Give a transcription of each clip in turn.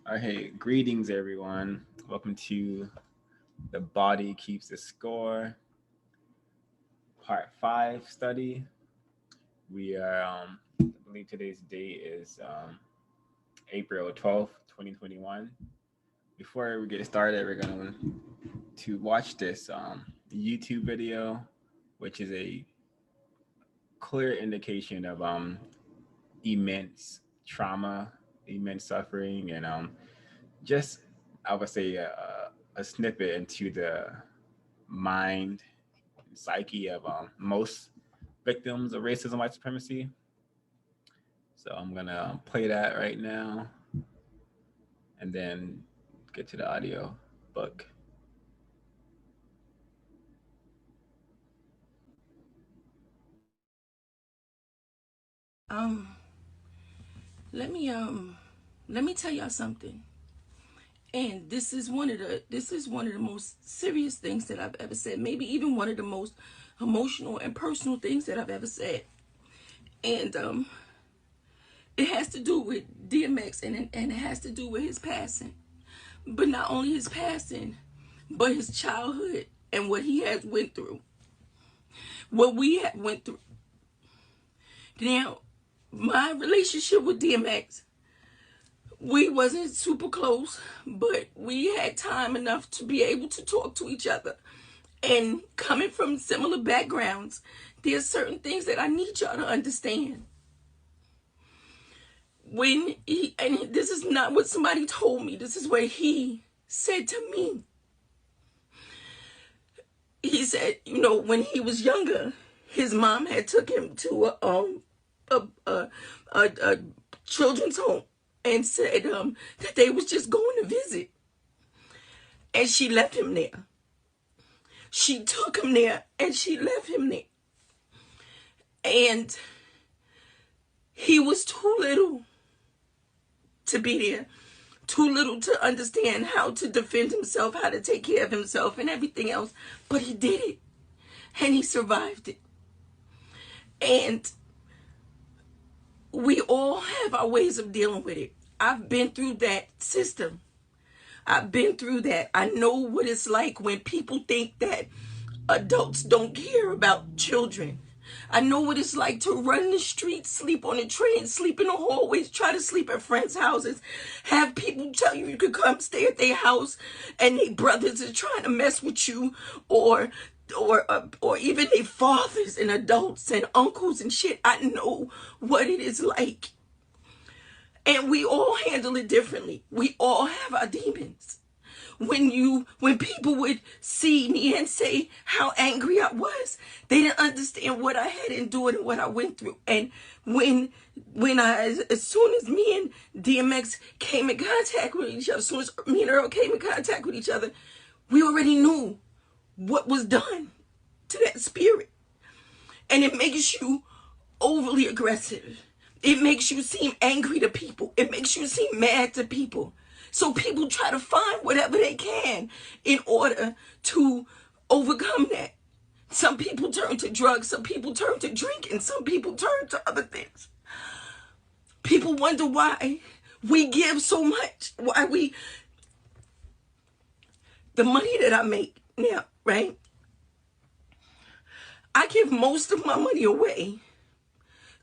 Hey, greetings everyone. Welcome to The Body Keeps the Score, Part 5 study. We are, I believe today's date is April 12th, 2021. Before we get started, we're going to watch this YouTube video, which is a clear indication of immense trauma, immense suffering, and just I would say a snippet into the mind and psyche of most victims of racism, white supremacy. So I'm gonna play that right now, and then get to the audio book. Um, let me let me tell y'all something. And this is one of the most serious things that I've ever said. Maybe even one of the most emotional and personal things that I've ever said. And it has to do with DMX and it has to do with his passing. But not only his passing, but his childhood and what he has went through. What we have went through. Now, my relationship with DMX, we wasn't super close, but we had time enough to be able to talk to each other. And coming from similar backgrounds, there's certain things that I need y'all to understand. And this is not what somebody told me, this is what he said to me. He said, when he was younger, his mom had took him to a children's home and said that they was just going to visit. And she left him there. She took him there and she left him there. And he was too little to be there. Too little to understand how to defend himself, how to take care of himself and everything else. But he did it. And he survived it. And we all have our ways of dealing with it. I've been through that system. I've been through that. I know what it's like when people think that adults don't care about children. I know what it's like to run the streets, sleep on the train, sleep in the hallways, try to sleep at friends' houses, have people tell you you could come stay at their house and their brothers are trying to mess with you, or even their fathers and adults and uncles and shit. I know what it is like. And we all handle it differently. We all have our demons. When people would see me and say how angry I was, they didn't understand what I had endured and what I went through. And as soon as me and DMX came in contact with each other, as soon as me and Earl came in contact with each other, we already knew what was done to that spirit. And it makes you overly aggressive. It makes you seem angry to people. It makes you seem mad to people. So people try to find whatever they can in order to overcome that. Some people turn to drugs, some people turn to drinking, some people turn to other things. People wonder why we give so much, the money that I make now, right? I give most of my money away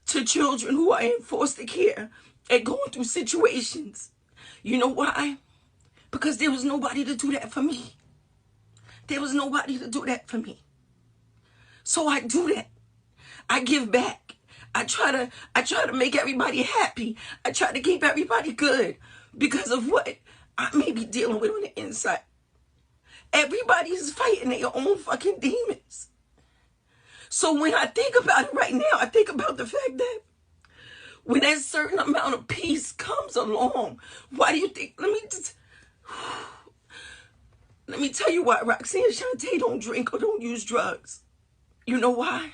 to children who are in foster care and going through situations. You know why? Because there was nobody to do that for me. There was nobody to do that for me. So I do that. I give back. I try to make everybody happy. I try to keep everybody good because of what I may be dealing with on the inside. Everybody is fighting their own fucking demons. So when I think about it right now, I think about the fact that when that certain amount of peace comes along, why do you think, let me tell you why Roxanne Shante don't drink or don't use drugs. You know why?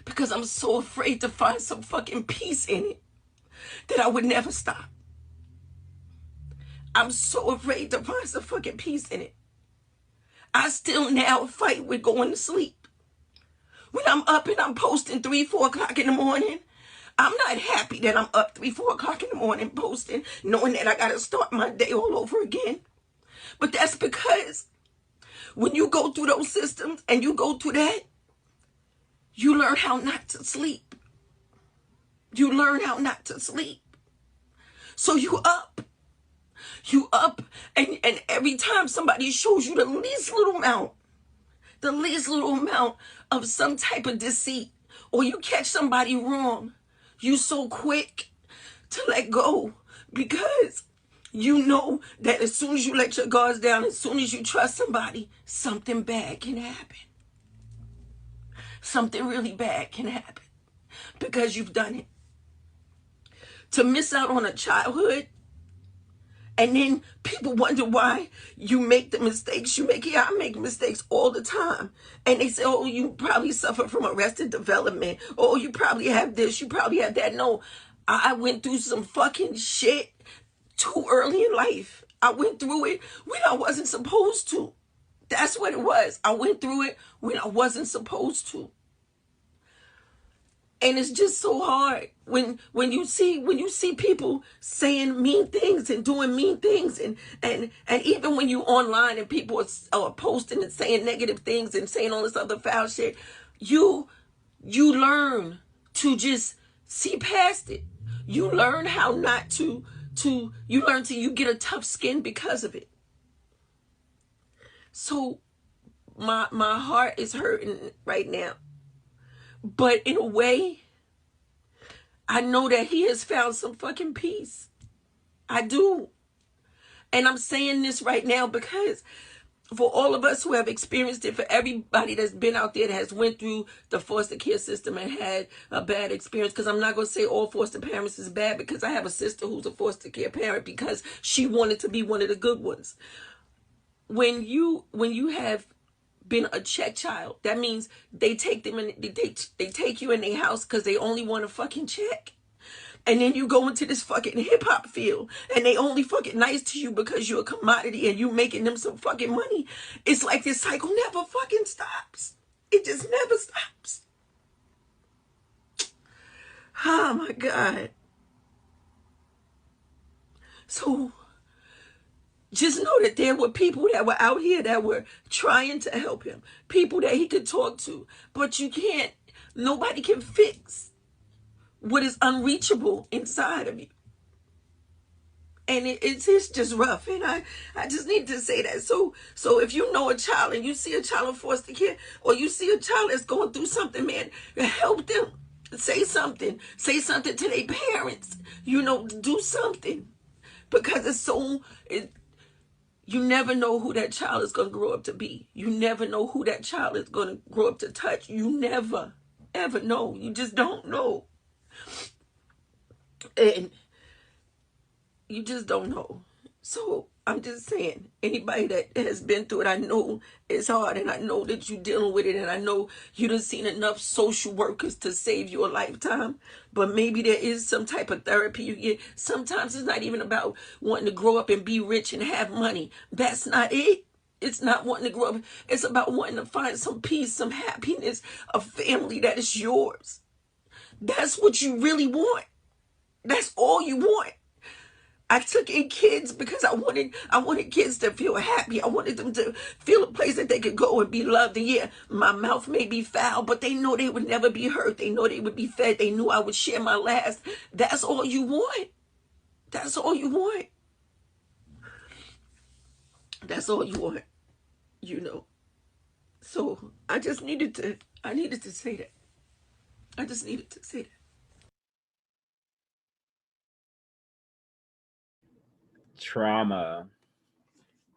Because I'm so afraid to find some fucking peace in it that I would never stop. I'm so afraid to find some fucking peace in it. I still now fight with going to sleep. When I'm up and I'm posting 3, 4 o'clock in the morning, I'm not happy that I'm up 3, 4 o'clock in the morning posting, knowing that I got to start my day all over again. But that's because when you go through those systems and you go through that, you learn how not to sleep. You learn how not to sleep. So you up, and every time somebody shows you the least little amount of some type of deceit, or you catch somebody wrong, you so quick to let go, because you know that as soon as you let your guards down, as soon as you trust somebody, something bad can happen. Something really bad can happen because you've done it. To miss out on a childhood, and then people wonder why you make the mistakes you make. Yeah, I make mistakes all the time. And they say, oh, you probably suffer from arrested development. Oh, you probably have this, you probably have that. No, I went through some fucking shit too early in life. I went through it when I wasn't supposed to. That's what it was. I went through it when I wasn't supposed to. And it's just so hard when you see people saying mean things and doing mean things, and even when you online and people are posting and saying negative things and saying all this other foul shit, you learn to just see past it. You learn how not to you get a tough skin because of it. So my heart is hurting right now, but in a way, I know that he has found some fucking peace. I do. And I'm saying this right now because for all of us who have experienced it, for everybody that's been out there that has went through the foster care system and had a bad experience, because I'm not going to say all foster parents is bad, because I have a sister who's a foster care parent because she wanted to be one of the good ones. When you have been a check child, that means they take them and they take you in their house because they only want a fucking check. And then you go into this fucking hip hop field and they only fucking nice to you because you're a commodity and you making them some fucking money. It's like this cycle never fucking stops. It just never stops. Oh my God. So just know that there were people that were out here that were trying to help him. People that he could talk to. But you can't, nobody can fix what is unreachable inside of you. And it's just rough. And I just need to say that. So if you know a child and you see a child in foster care, or you see a child that's going through something, man, help them. Say something. Say something to their parents. Do something. Because you never know who that child is going to grow up to be. You never know who that child is going to grow up to touch. You never, ever know. You just don't know. And you just don't know. So I'm just saying, anybody that has been through it, I know it's hard, and I know that you're dealing with it, and I know you done seen enough social workers to save you a lifetime. But maybe there is some type of therapy you get. Sometimes it's not even about wanting to grow up and be rich and have money. That's not it. It's not wanting to grow up. It's about wanting to find some peace, some happiness, a family that is yours. That's what you really want. That's all you want. I took in kids because I wanted kids to feel happy. I wanted them to feel a place that they could go and be loved. And yeah, my mouth may be foul, but they know they would never be hurt. They know they would be fed. They knew I would share my last. That's all you want. That's all you want. That's all you want. So I needed to say that. I just needed to say that. Trauma,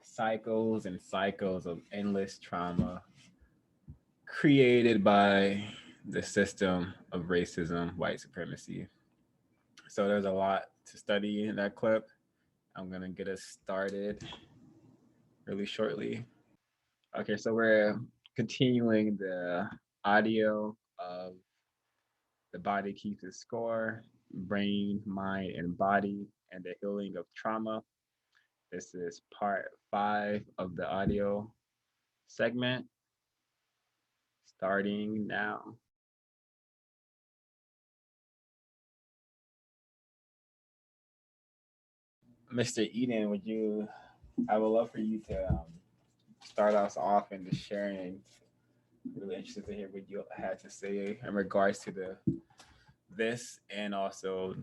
cycles and cycles of endless trauma created by the system of racism, white supremacy. So there's a lot to study in that clip. I'm going to get us started really shortly. Okay, so we're continuing the audio of The Body Keeps Its Score, Brain, Mind, and Body, and the Healing of Trauma. This is part 5 of the audio segment, starting now. Mr. Eden, I would love for you to start us off into sharing. Really interested to hear what you had to say in regards to this, and also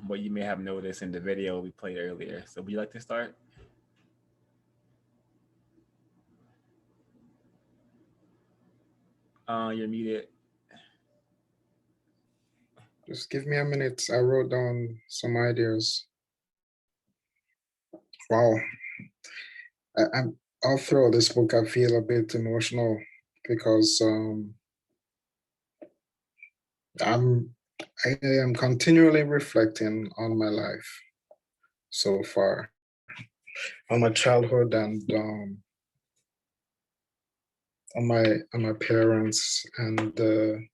what you may have noticed in the video we played earlier. So would you like to start? You're muted. Just give me a minute. I wrote down some ideas. Wow. I'm all through this book, I feel a bit emotional because I am continually reflecting on my life so far, on my childhood, and on my parents, and the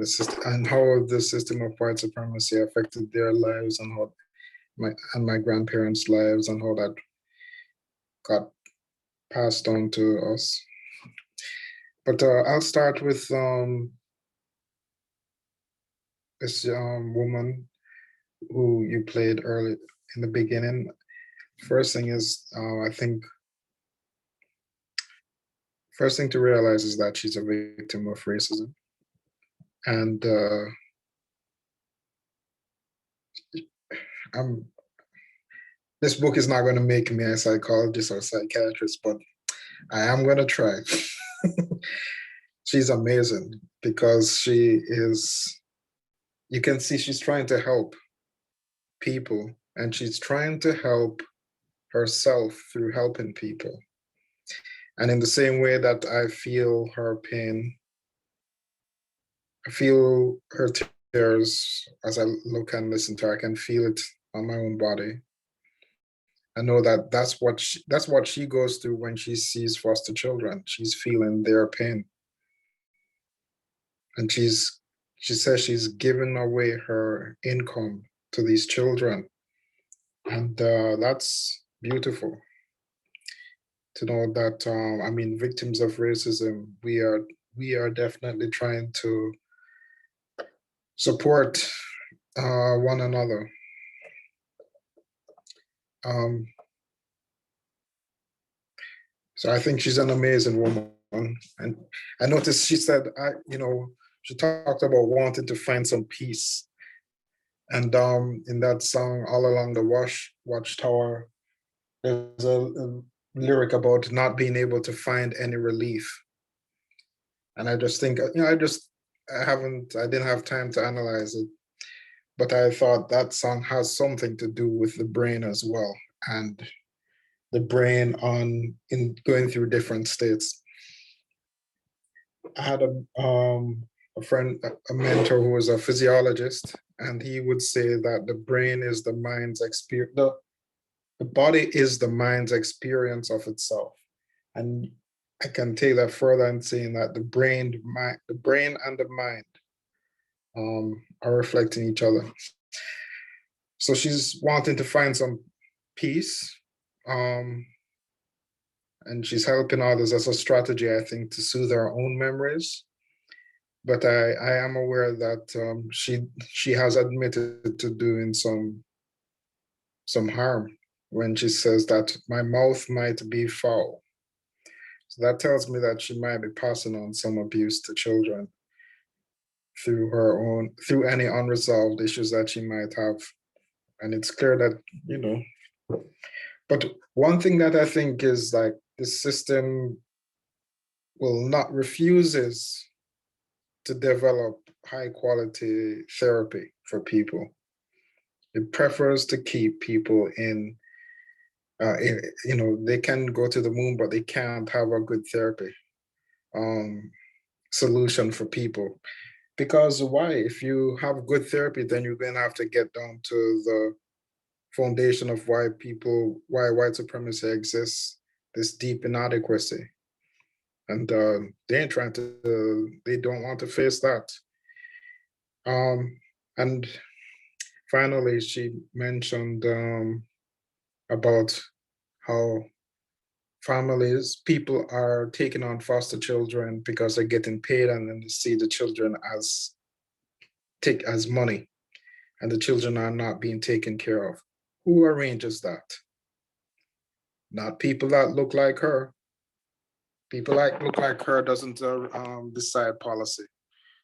system, and how the system of white supremacy affected their lives, and how my grandparents' lives, and how that got passed on to us. But I'll start with this woman who you played early in the beginning. First thing is, I think, first thing to realize is that she's a victim of racism. And this book is not going to make me a psychologist or psychiatrist, but I am going to try. She's amazing because she is, you can see she's trying to help people, and she's trying to help herself through helping people. And in the same way that I feel her pain, I feel her tears as I look and listen to her. I can feel it on my own body. I know that that's what she goes through when she sees foster children. She's feeling their pain, and she says she's giving away her income to these children, and that's beautiful to know that. I mean, victims of racism, we are definitely trying to support one another. Um, so I think she's an amazing woman. And I noticed she said, she talked about wanting to find some peace. And in that song, All Along the Watchtower, there's a lyric about not being able to find any relief. And I just think, I didn't have time to analyze it, but I thought that song has something to do with the brain as well, and the brain in going through different states. I had a friend, a mentor who was a physiologist, and he would say that the brain is the mind's experience. The body is the mind's experience of itself, and I can take that further in saying that the brain and the mind are reflecting each other. So she's wanting to find some peace, and she's helping others as a strategy, I think, to soothe her own memories. But I am aware that she has admitted to doing some harm when she says that my mouth might be foul. So that tells me that she might be passing on some abuse to children through any unresolved issues that she might have. And it's clear that, but one thing that I think is like this system refuses to develop high quality therapy for people. It prefers to keep people they can go to the moon, but they can't have a good therapy solution for people. Because why? If you have good therapy, then you're going to have to get down to the foundation of why white supremacy exists, this deep inadequacy. And they don't want to face that. And finally, she mentioned about how people are taking on foster children because they're getting paid, and then they see the children as money, and the children are not being taken care of. Who arranges that? Not people that look like her. People like look like her doesn't decide policy.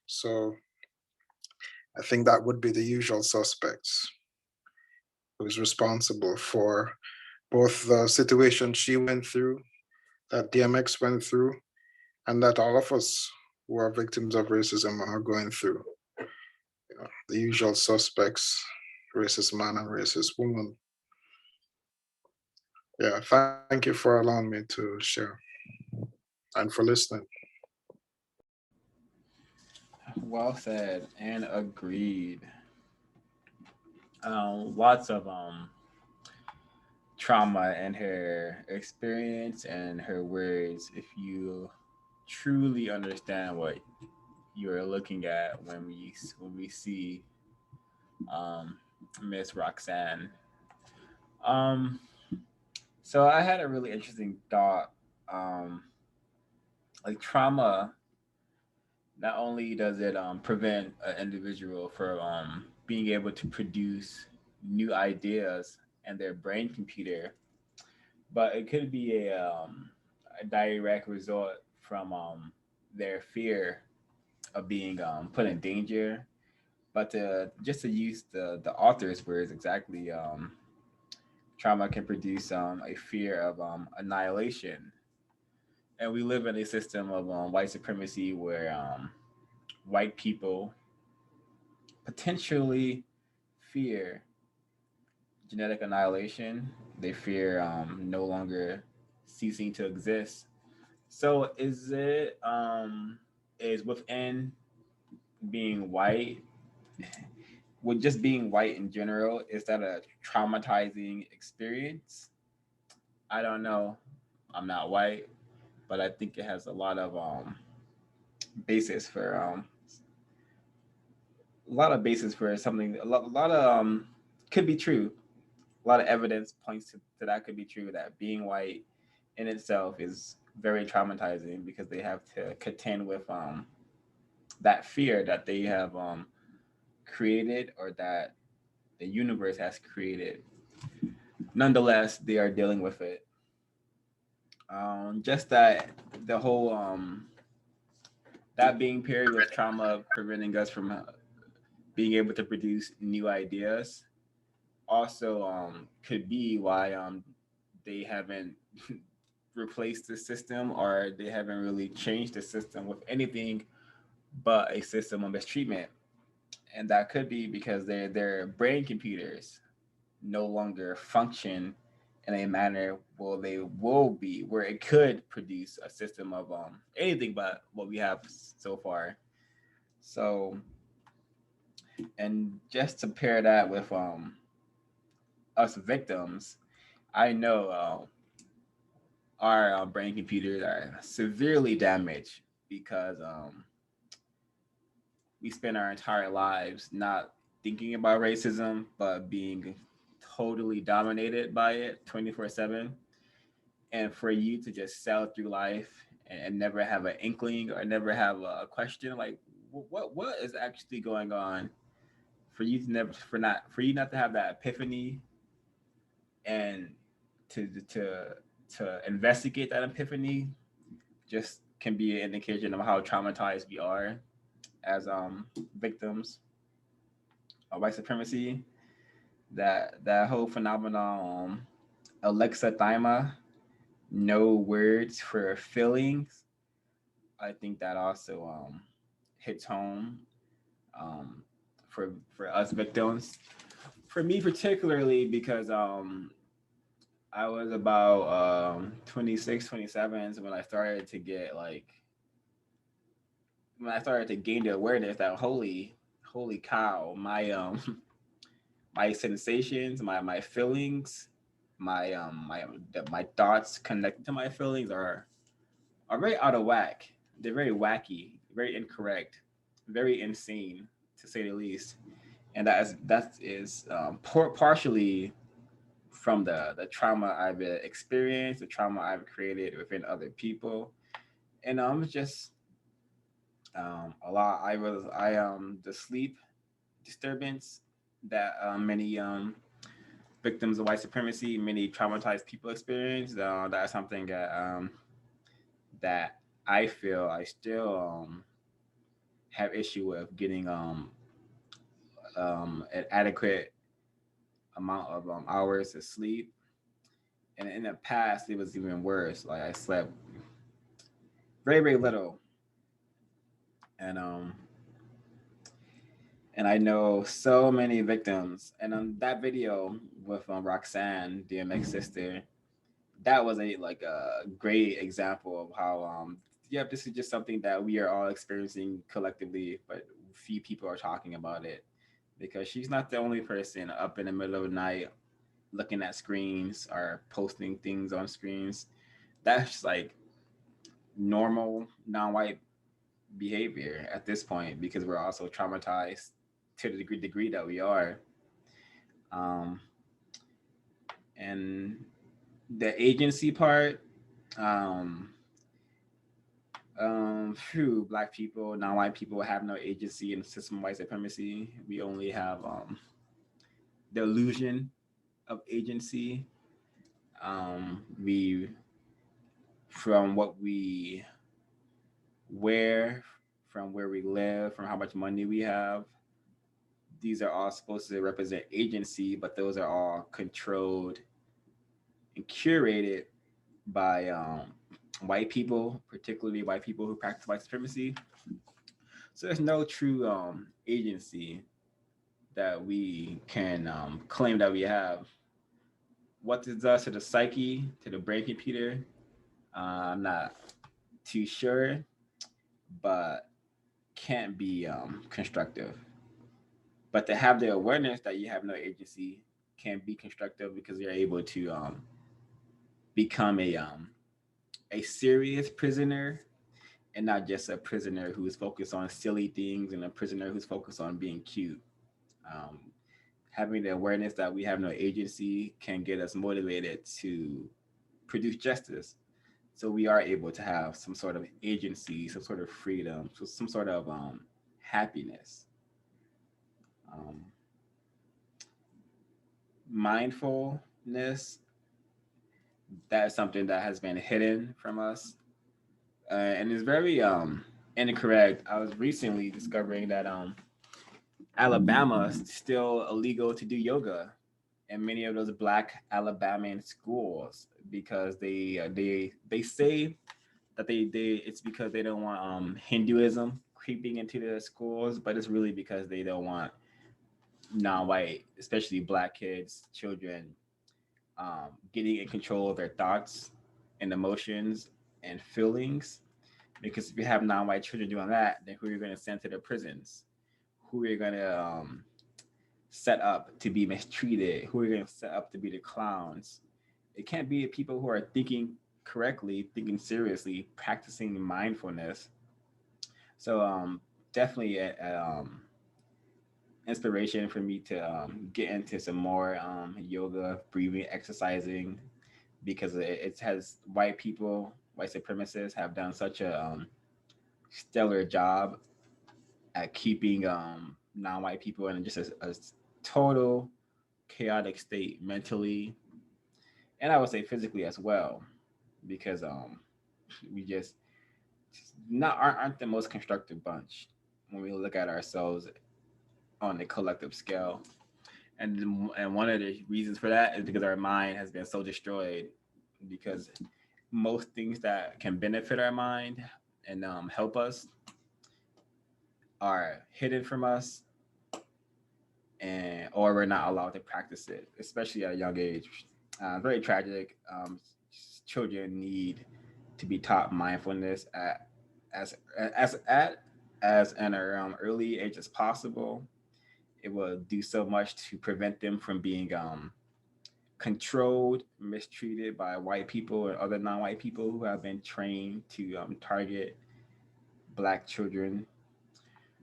So I think that would be the usual suspects who's responsible for both the situation she went through, that DMX went through, and that all of us who are victims of racism are going through. You know, the usual suspects, racist man and racist woman. Yeah, thank you for allowing me to share and for listening. Well said and agreed. Lots of trauma in her experience and her words. If you truly understand what you're looking at when we see um, Miss Roxanne. Um, so I had a really interesting thought. Um, like trauma, not only does it prevent an individual from being able to produce new ideas and their brain computer, but it could be a direct result from their fear of being put in danger. But just to use the author's words exactly, trauma can produce a fear of annihilation. And we live in a system of white supremacy where white people potentially fear genetic annihilation. They fear no longer ceasing to exist. So is within being white, with just being white in general, is that a traumatizing experience? I don't know. I'm not white, but I think it has a lot of basis for something. A lot of could be true. A lot of evidence points to that could be true. That being white in itself is very traumatizing because they have to contend with that fear that they have created or that the universe has created. Nonetheless, they are dealing with it. Just that the whole that being paired with trauma preventing us from being able to produce new ideas also could be why they haven't replaced the system or they haven't really changed the system with anything but a system of mistreatment. And that could be because their brain computers no longer function in a manner where they will be where it could produce a system of anything but what we have so far. So, and just to pair that with us victims, I know our brain computers are severely damaged because we spend our entire lives not thinking about racism, but being totally dominated by it 24/7. And for you to just sail through life and never have an inkling or never have a question like what is actually going on, for you to never for you not to have that epiphany and to to investigate that epiphany just can be an indication of how traumatized we are as victims of white supremacy. That whole phenomenon, alexithymia, no words for feelings. I think that also hits home um, for us victims. For me particularly, because I was about 26, 27 when I started to get like when I started to gain the awareness that holy cow, my my sensations, my feelings, my thoughts connected to my feelings are very out of whack. They're very wacky, very incorrect, very insane to say the least. And that is partially from the trauma I've experienced, the trauma I've created within other people, and it's just a lot. I the sleep disturbance that many victims of white supremacy, many traumatized people experience. That's something that I feel I still have issue with getting an adequate amount of hours of sleep. And in the past, it was even worse. Like I slept very, very little, and I know so many victims. And on that video with Roxanne, DMX sister, that was a like a great example of how yeah, this is just something that we are all experiencing collectively, but few people are talking about it because she's not the only person up in the middle of the night looking at screens or posting things on screens. That's like normal non-white behavior at this point because we're also traumatized to the degree that we are. Um, and the agency part, um, phew, black people, non-white people have no agency in the system of white supremacy. We only have the illusion of agency. We from what we wear, from where we live, from how much money we have. These are all supposed to represent agency, but those are all controlled and curated by white people, particularly white people who practice white supremacy. So there's no true agency that we can claim that we have. What this does to the psyche, to the brain computer, I'm not too sure, but can't be constructive. But to have the awareness that you have no agency can be constructive because you're able to become a serious prisoner and not just a prisoner who's focused on silly things and a prisoner who's focused on being cute. Um, Having the awareness that we have no agency can get us motivated to produce justice. So we are able to have some sort of agency, some sort of freedom, so some sort of happiness. Um, Mindfulness, that is something that has been hidden from us and is very incorrect. I was recently discovering that Alabama is still illegal to do yoga in many of those black Alabamian schools because they say that they it's because they don't want Hinduism creeping into the schools, but it's really because they don't want non-white, especially black kids, children, getting in control of their thoughts and emotions and feelings. Because if you have non-white children doing that, then who are you going to send to the prisons? Who are you going to set up to be mistreated? Who are you going to set up to be the clowns? It can't be the people who are thinking correctly, thinking seriously, practicing mindfulness. So definitely inspiration for me to get into some more yoga, breathing, exercising, because it has white people, white supremacists have done such a stellar job at keeping non-white people in just a total chaotic state mentally, and I would say physically as well, because we just not aren't the most constructive bunch when we look at ourselves on the collective scale. And one of the reasons for that is because our mind has been so destroyed. Because most things that can benefit our mind and help us are hidden from us, and or we're not allowed to practice it, especially at a young age. Very tragic. Children need to be taught mindfulness as as an early age as possible. It will do so much to prevent them from being controlled, mistreated by white people and other non-white people who have been trained to target black children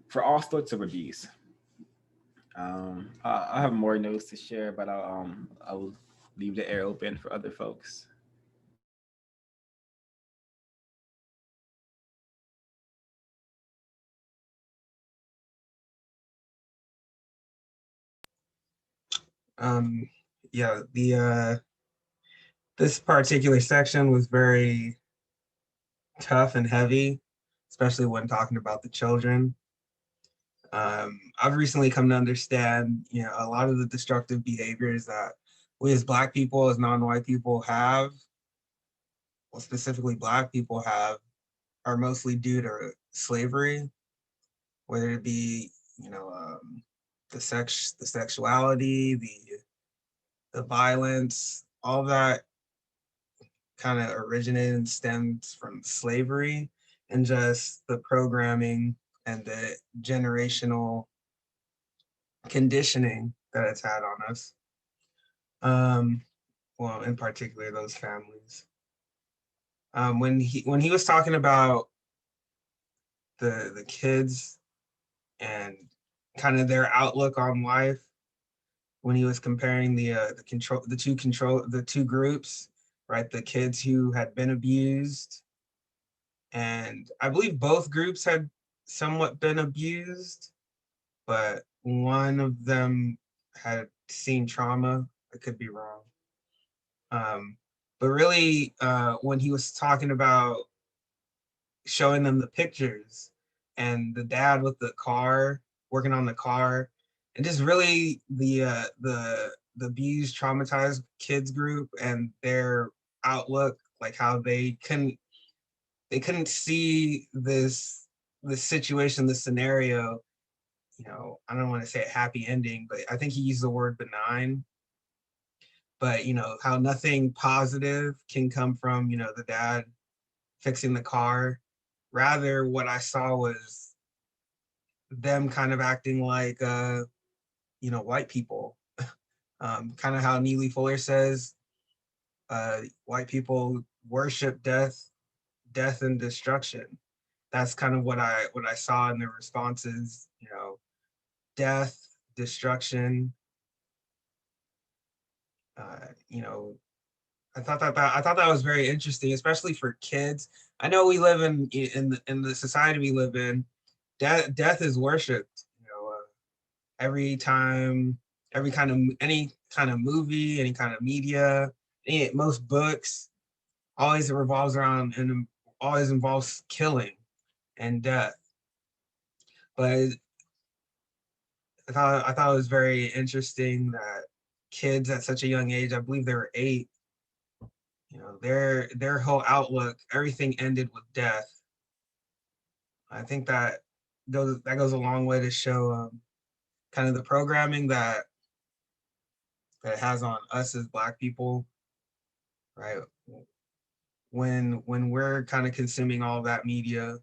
for all sorts of abuse. I have more notes to share, but I'll leave the air open for other folks. yeah, the this particular section was very tough and heavy, especially when talking about the children. I've recently come to understand, a lot of the destructive behaviors that we as Black people, as non-white people have, well, specifically Black people have, are mostly due to slavery, whether it be, the sexuality, the violence, all that kind of originated and stems from slavery, and just the programming and the generational conditioning that it's had on us. Well, in particular, those families. When he was talking about the kids and kind of their outlook on life, when he was comparing the two groups, right? The kids who had been abused, and I believe both groups had somewhat been abused, but one of them had seen trauma. I could be wrong. But really, when he was talking about showing them the pictures and the dad with the car, working on the car, and just really the abused, traumatized kids group and their outlook, like how they couldn't see this situation, this scenario, I don't want to say a happy ending, but I think he used the word benign. But how nothing positive can come from the dad fixing the car. Rather, what I saw was them kind of acting like white people. Kind of how Neely Fuller says, white people worship death and destruction. That's kind of what I saw in the responses. Death, destruction. You know, I thought that was very interesting, especially for kids. I know we live in the society we live in. Death is worshipped. Every time, any kind of movie, any kind of media, most books, always revolves around and always involves killing and death. But I thought it was very interesting that kids at such a young age, I believe they were 8, their whole outlook, everything ended with death. I think that goes a long way to show kind of the programming that it has on us as Black people, right? When we're kind of consuming all of that media,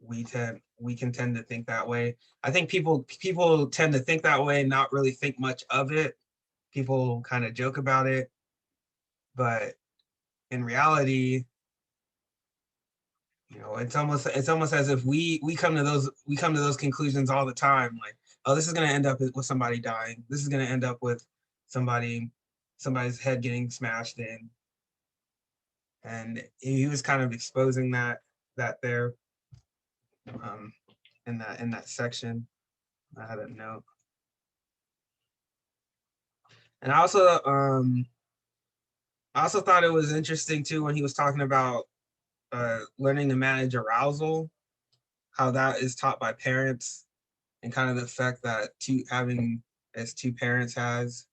we can tend to think that way. I think people tend to think that way and not really think much of it. People kind of joke about it, but in reality, it's almost as if we come to those conclusions all the time. Like, oh, this is going to end up with somebody dying. This is going to end up with somebody's head getting smashed in. And he was kind of exposing that there in that section. I had a note. And I also thought it was interesting too when he was talking about learning to manage arousal, how that is taught by parents, and kind of the effect that having as two parents has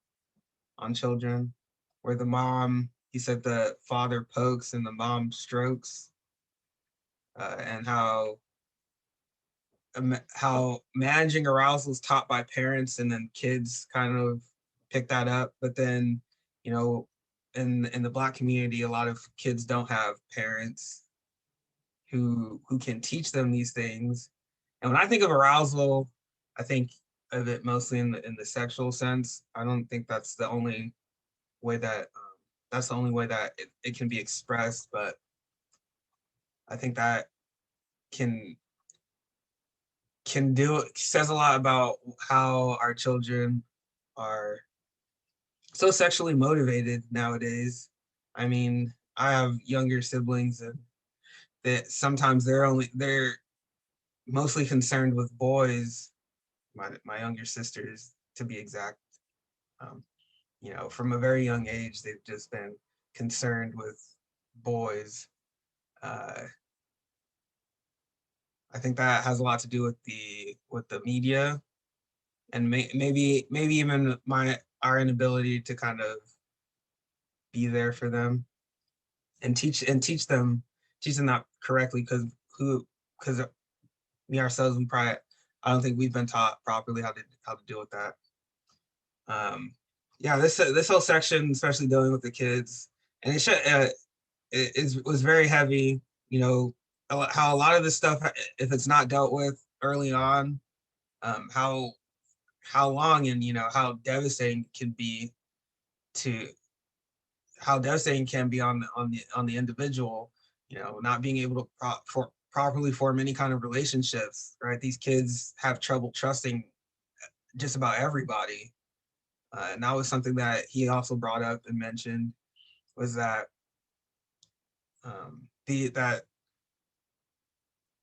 on children, where the mom, he said the father pokes and the mom strokes, and how managing arousal is taught by parents, and then kids kind of pick that up. But then, in the Black community, a lot of kids don't have parents who can teach them these things. And when I think of arousal, I think of it mostly in the sexual sense. I don't think that's the only way that it can be expressed, but I think that can says a lot about how our children are so sexually motivated nowadays. I mean, I have younger siblings, and that sometimes they're mostly concerned with boys. My younger sisters, to be exact. you know, from a very young age, they've just been concerned with boys. Uh, I think that has a lot to do with the media, and maybe even our inability to kind of be there for them and teach them that correctly, because me ourselves, we probably, I don't think we've been taught properly how to deal with that. Yeah, this whole section, especially dealing with the kids, and was very heavy. You know, how a lot of this stuff, if it's not dealt with early on, how long, and you know how devastating can be to how devastating can be on the individual. You know, not being able to properly form any kind of relationships. Right, these kids have trouble trusting just about everybody. And that was something that he also brought up and mentioned, was that that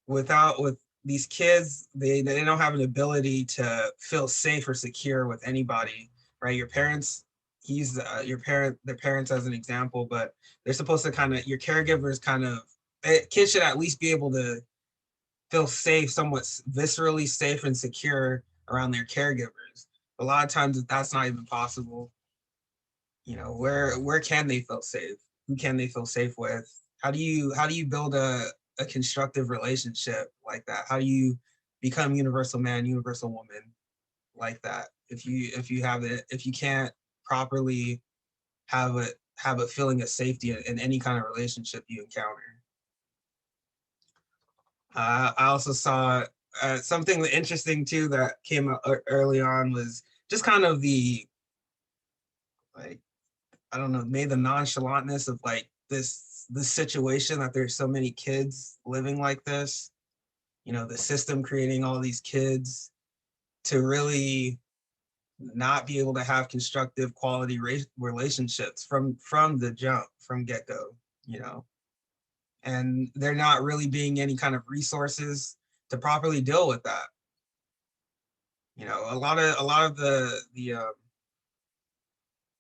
with these kids, they don't have an ability to feel safe or secure with anybody, right? Your parents, he's their parents as an example, but they're supposed to kind of, your caregivers kind of, kids should at least be able to feel safe, somewhat viscerally safe and secure around their caregivers. A lot of times that's not even possible. You know, where can they feel safe? Who can they feel safe with? How do you build a constructive relationship like that? How do you become universal man, universal woman like that? If you can't properly have a feeling of safety in any kind of relationship you encounter. I also saw something interesting too that came up early on, was just kind of the, like, I don't know, maybe the nonchalantness of like this situation, that there's so many kids living like this. You know, the system creating all these kids to really not be able to have constructive quality relationships from the jump, from get-go, you know. And there not really being any kind of resources to properly deal with that. You know, a lot of the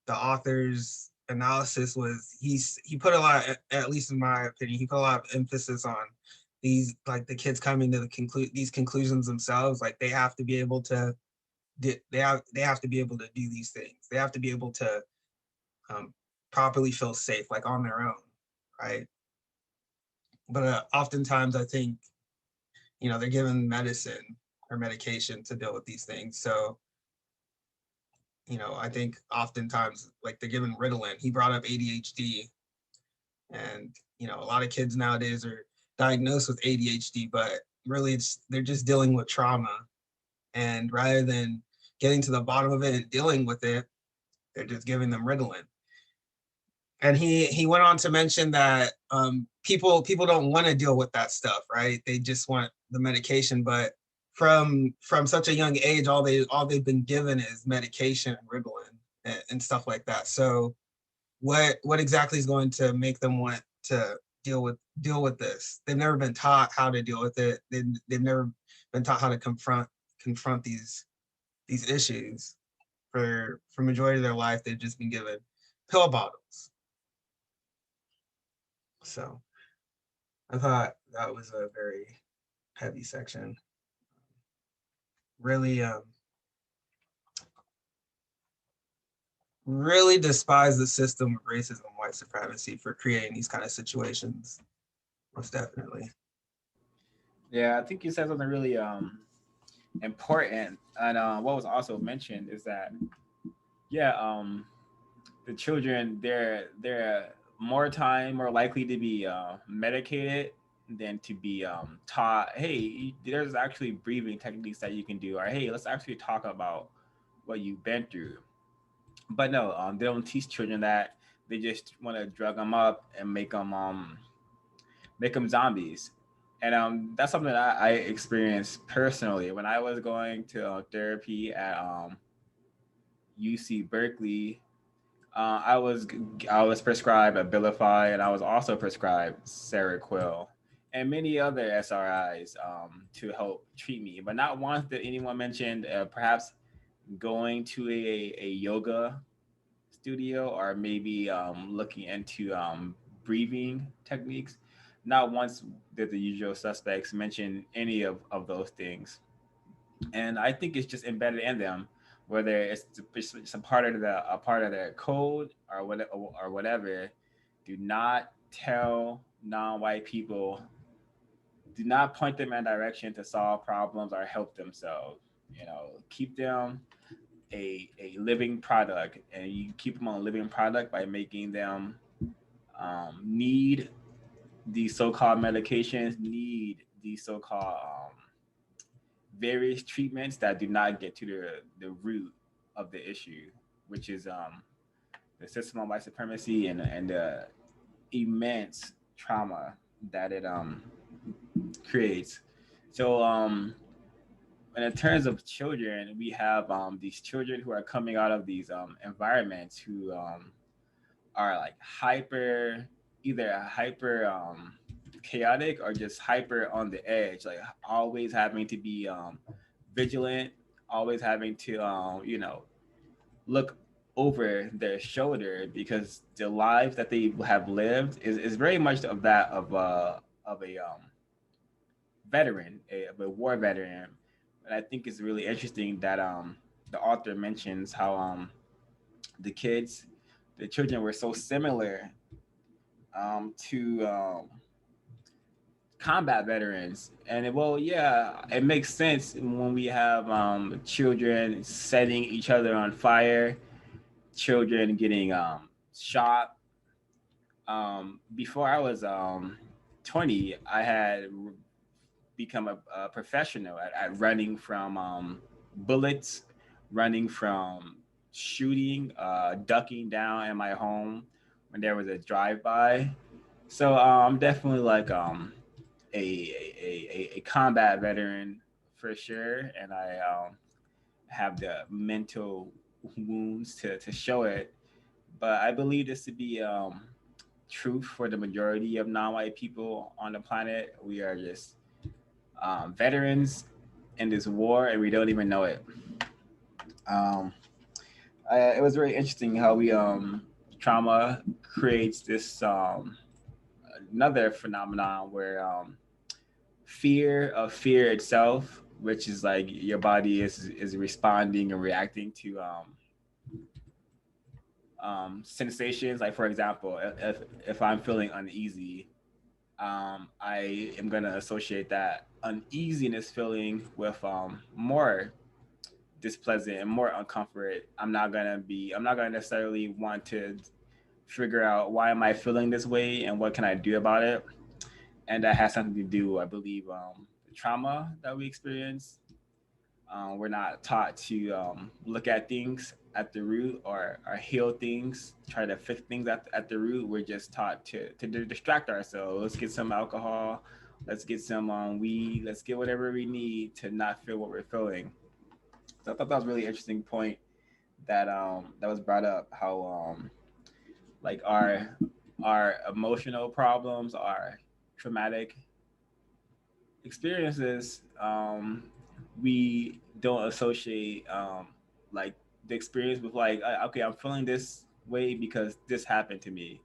author's analysis was, he put a lot, at least in my opinion, he put a lot of emphasis on these, like the kids coming to these conclusions themselves. Like they have to be able to they have to be able to do these things. They have to be able to properly feel safe, like on their own, right? But oftentimes I think, you know, they're given medicine or medication to deal with these things. So, you know, I think oftentimes, like, they're given Ritalin. He brought up ADHD, and you know, a lot of kids nowadays are diagnosed with ADHD, but really they're just dealing with trauma. And rather than getting to the bottom of it and dealing with it, they're just giving them Ritalin. And he went on to mention that people don't want to deal with that stuff, right? They just want the medication. But from such a young age, all they've been given is medication and Ritalin and stuff like that. So what exactly is going to make them want to deal with this? They've never been taught how to deal with it. They've never been taught how to confront these issues. For majority of their life, they've just been given pill bottles. So I thought that was a very heavy section. Really, really despise the system of racism and white supremacy for creating these kind of situations. Most definitely. Yeah, I think you said something really important, and what was also mentioned is that yeah, the children, they're more likely to be medicated than to be taught, hey, there's actually breathing techniques that you can do, or hey, let's actually talk about what you've been through. But no, they don't teach children that. They just want to drug them up and make them zombies. And that's something that I experienced personally when I was going to therapy at UC Berkeley. Uh, I was I was prescribed Abilify, and I was also prescribed Seroquel and many other SRIs to help treat me. But not once did anyone mention perhaps going to a yoga studio or maybe looking into breathing techniques. Not once did the usual suspects mention any of those things. And I think it's just embedded in them, whether it's a part of their code or whatever. Do not tell non-white people. Do not point them in a direction to solve problems or help themselves. Keep them a living product, and you keep them on a living product by making them need these so-called medications, need these so-called various treatments that do not get to the root of the issue, which is the system of white supremacy and the immense trauma that it creates. So and in terms of children, we have these children who are coming out of these environments who are like either hyper chaotic or just hyper on the edge, like always having to be vigilant, always having to look over their shoulder because the life that they have lived is very much of that of a veteran, of a war veteran. And I think it's really interesting that the author mentions how the kids, the children were so similar to combat veterans. And well, yeah, it makes sense when we have children setting each other on fire, children getting shot. Before I was 20, I had become a professional at running from bullets, running from shooting, ducking down in my home when there was a drive-by. So I'm definitely like a combat veteran for sure, and I have the mental wounds to show it. But I believe this to be truth for the majority of non-white people on the planet. We are just veterans in this war, and we don't even know it. Um, it was very interesting how we trauma creates this another phenomenon where fear of fear itself, which is like your body is responding and reacting to sensations. Like for example, if I'm feeling uneasy, I am gonna associate that uneasiness feeling with more displeasant and more uncomfort. I'm not gonna necessarily want to figure out why am I feeling this way and what can I do about it. And that has something to do, I believe, the trauma that we experience. We're not taught to look at things at the root or heal things, try to fix things at the root. We're just taught to distract ourselves. Let's get some alcohol, let's get some weed, let's get whatever we need to not feel what we're feeling. So I thought that was a really interesting point that was brought up. How like our emotional problems, our traumatic experiences, we don't associate like the experience with like okay, I'm feeling this way because this happened to me.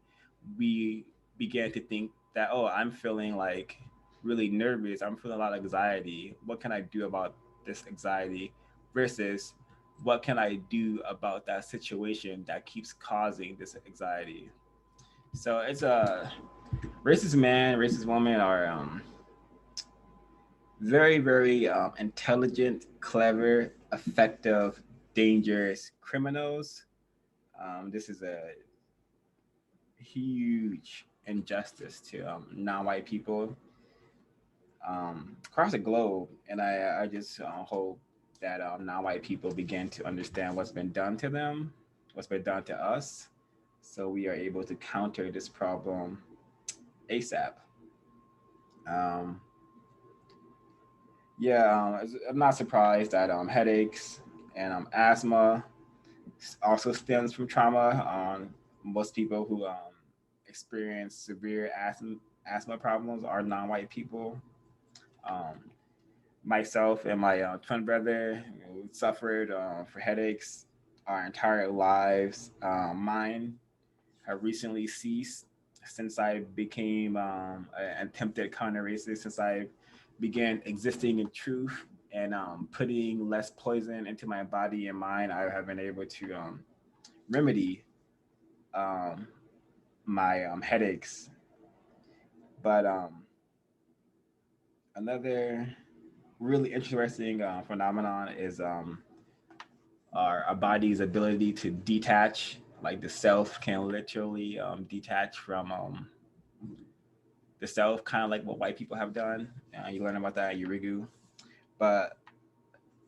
We began to think that, oh, I'm feeling like really nervous, I'm feeling a lot of anxiety, what can I do about this anxiety, versus what can I do about that situation that keeps causing this anxiety. So it's a racist man, racist woman are very, very intelligent, clever, effective, dangerous criminals. This is a huge injustice to non-white people across the globe, and I just hope that non-white people begin to understand what's been done to them, what's been done to us, so we are able to counter this problem ASAP. Um, Yeah, I'm not surprised that headaches and asthma also stems from trauma. Most people who experience severe asthma problems are non-white people. Um, Myself and my twin brother, suffered for headaches our entire lives. Mine have recently ceased since I became an attempted counter racist, since I began existing in truth and putting less poison into my body and mind. I have been able to remedy um, my headaches. But another really interesting phenomenon is our body's ability to detach. Like the self can literally detach from the self, kind of like what white people have done. You learn about that at Urigu. But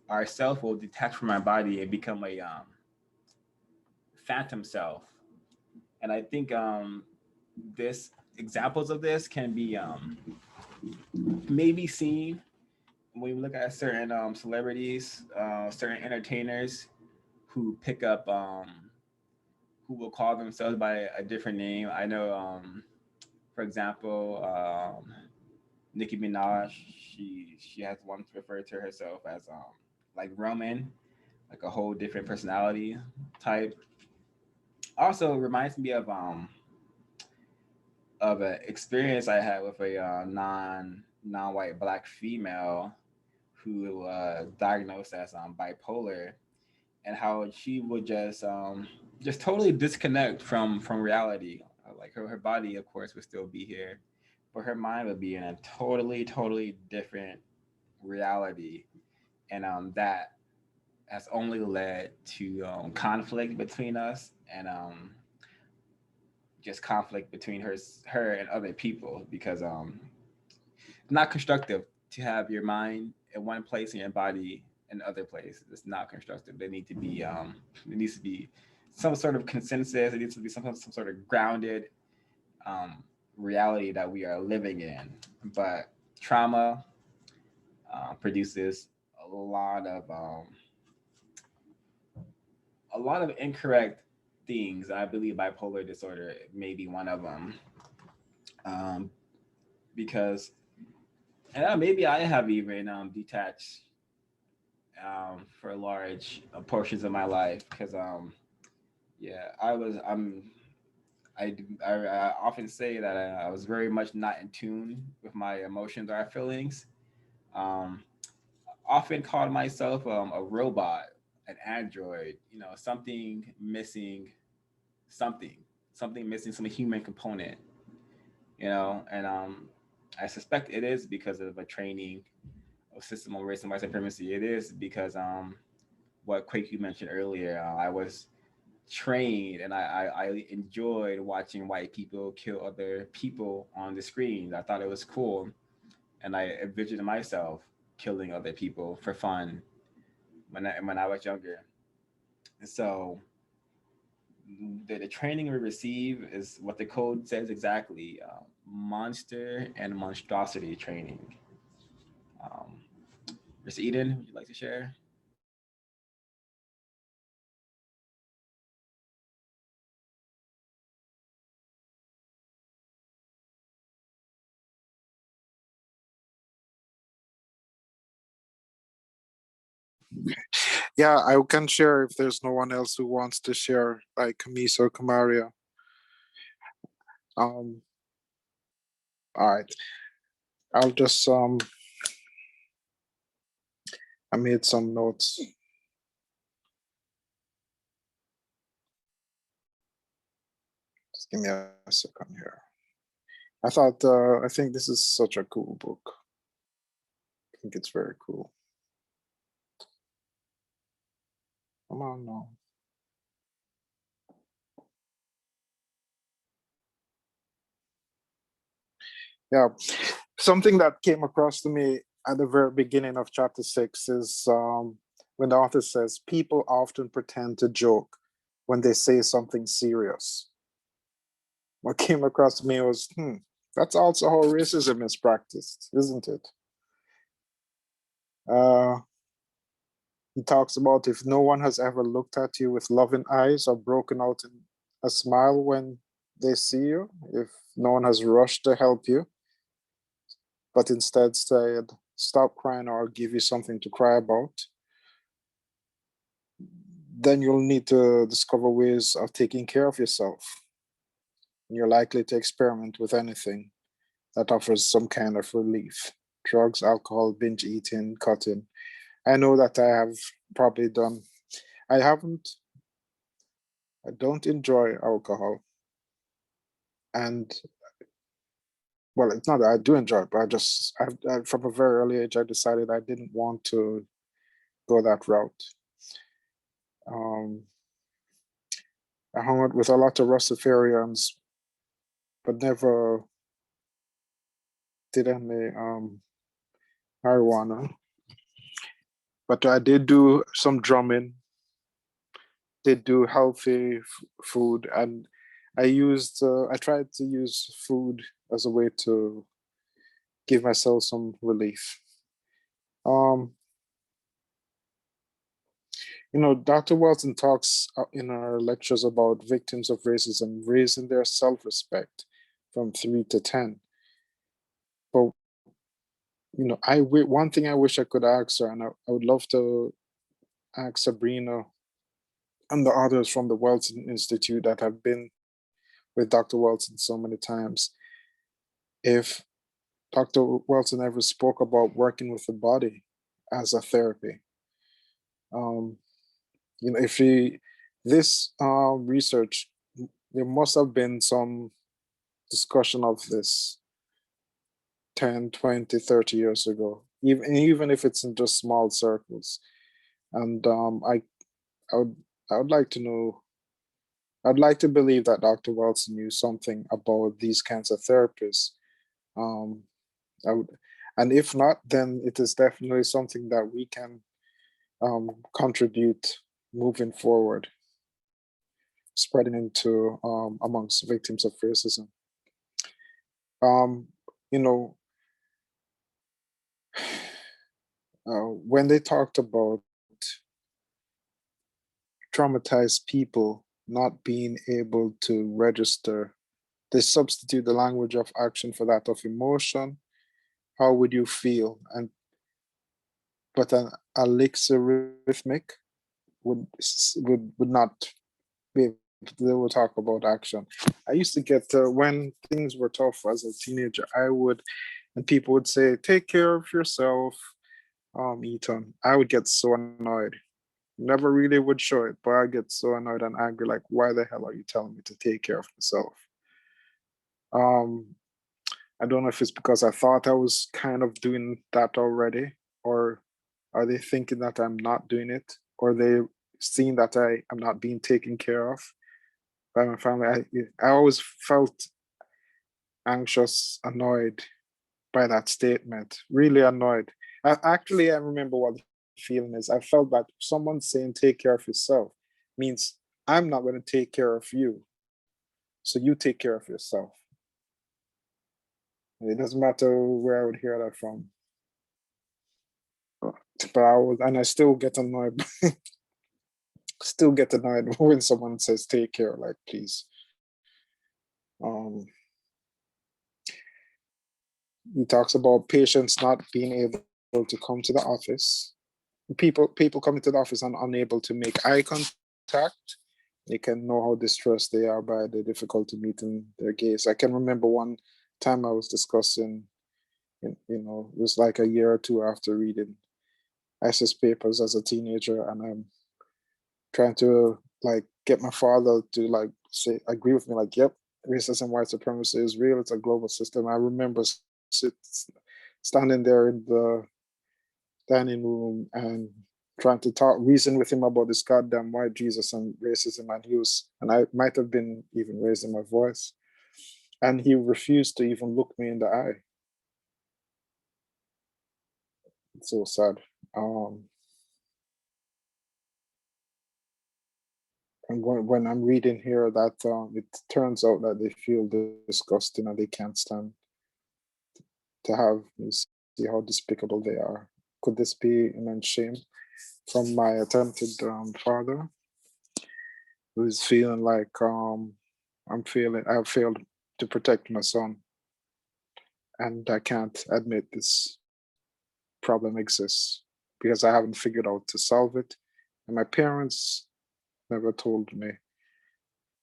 our self will detach from our body and become a phantom self. And I think this examples of this can be maybe seen when we look at certain celebrities, certain entertainers who pick up, who will call themselves by a different name. I know, for example, Nicki Minaj. She has once referred to herself as like Roman, like a whole different personality type. Also reminds me of an experience I had with a non-white black female who diagnosed as bipolar, and how she would just totally disconnect from reality. Like her body, of course, would still be here, but her mind would be in a totally different reality, and that has only led to conflict between us, and just conflict between her and other people, because it's not constructive to have your mind in one place and your body in other place. It's not constructive. There needs to be some sort of consensus. There needs to be some sort of grounded reality that we are living in. But trauma produces a lot of um, a lot of incorrect things. I believe bipolar disorder may be one of them, um, because and maybe I have even detached for large portions of my life, because yeah, I often say that I was very much not in tune with my emotions or feelings. Um, Often called myself a robot, an android, something missing, something, something missing, some human component, and I suspect it is because of a training of system of race and white supremacy. It is because what Quake you mentioned earlier. I was trained, and I enjoyed watching white people kill other people on the screen. I thought it was cool, and I envisioned myself killing other people for fun when I was younger. And so the training we receive is what the code says exactly: monster and monstrosity training. Um, Mr. Eden, would you like to share? Yeah, I can share if there's no one else who wants to share, like Camise or Kamaria. Um, all right. I'll just I made some notes. Just give me a second here. I think this is such a cool book. I think it's very cool. Come on now. Yeah. Something that came across to me at the very beginning of chapter 6 is when the author says, people often pretend to joke when they say something serious. What came across to me was, that's also how racism is practiced, isn't it? Uh, he talks about, if no one has ever looked at you with loving eyes or broken out in a smile when they see you, if no one has rushed to help you, but instead said, stop crying or I'll give you something to cry about, then you'll need to discover ways of taking care of yourself. You're likely to experiment with anything that offers some kind of relief. Drugs, alcohol, binge eating, cutting. I know that I have probably done, I haven't, I don't enjoy alcohol. And well, it's not that I do enjoy it, but from a very early age, I decided I didn't want to go that route. Um, I hung out with a lot of Rastafarians, but never did any marijuana. But I did do some drumming, did do healthy food, and I tried to use food as a way to give myself some relief. Um, Dr. Walton talks in our lectures about victims of racism raising their self-respect from 3 to 10. But one thing I wish I could ask her, and I would love to ask Sabrina and the others from the Walton Institute that have been with Dr. Walton so many times, if Dr. Walton ever spoke about working with the body as a therapy. If this research, there must have been some discussion of this 10, 20, 30 years ago, even if it's in just small circles. And I would I would like to know, I'd like to believe that Dr. Wilson knew something about these kinds of therapies. Um, I would, and if not, then it is definitely something that we can contribute moving forward, spreading into amongst victims of racism. Um, you know, when they talked about traumatized people not being able to register, they substitute the language of action for that of emotion. How would you feel? But an alexithymia would not be able to, they will talk about action. I used to get when things were tough as a teenager, and people would say, take care of yourself, Ethan. I would get so annoyed. Never really would show it, but I get so annoyed and angry, like, why the hell are you telling me to take care of myself? I don't know if it's because I thought I was kind of doing that already, or are they thinking that I'm not doing it, or they seeing that I am not being taken care of by my family. I always felt anxious, annoyed by that statement, really annoyed. I remember what the feeling is. I felt that someone saying take care of yourself means I'm not going to take care of you, so you take care of yourself. It doesn't matter where I would hear that from. But I still get annoyed. Still get annoyed when someone says take care, like, please. He talks about patients not being able to come to the office. People coming to the office and unable to make eye contact. You can know how distressed they are by the difficulty meeting their gaze. I can remember one time I was discussing, it was like a year or two after reading ISIS papers as a teenager, and I'm trying to like get my father to like say agree with me, like, yep, racism, white supremacy is real. It's a global system. I remember standing there in the dining room and trying to reason with him about this goddamn white Jesus and racism, and I might have been even raising my voice, and he refused to even look me in the eye. It's so sad. And when I'm reading here that it turns out that they feel disgusting and they can't stand to have me see how despicable they are. Could this be immense shame from my attempted father, who's feeling like I've failed to protect my son, and I can't admit this problem exists because I haven't figured out to solve it. And my parents never told me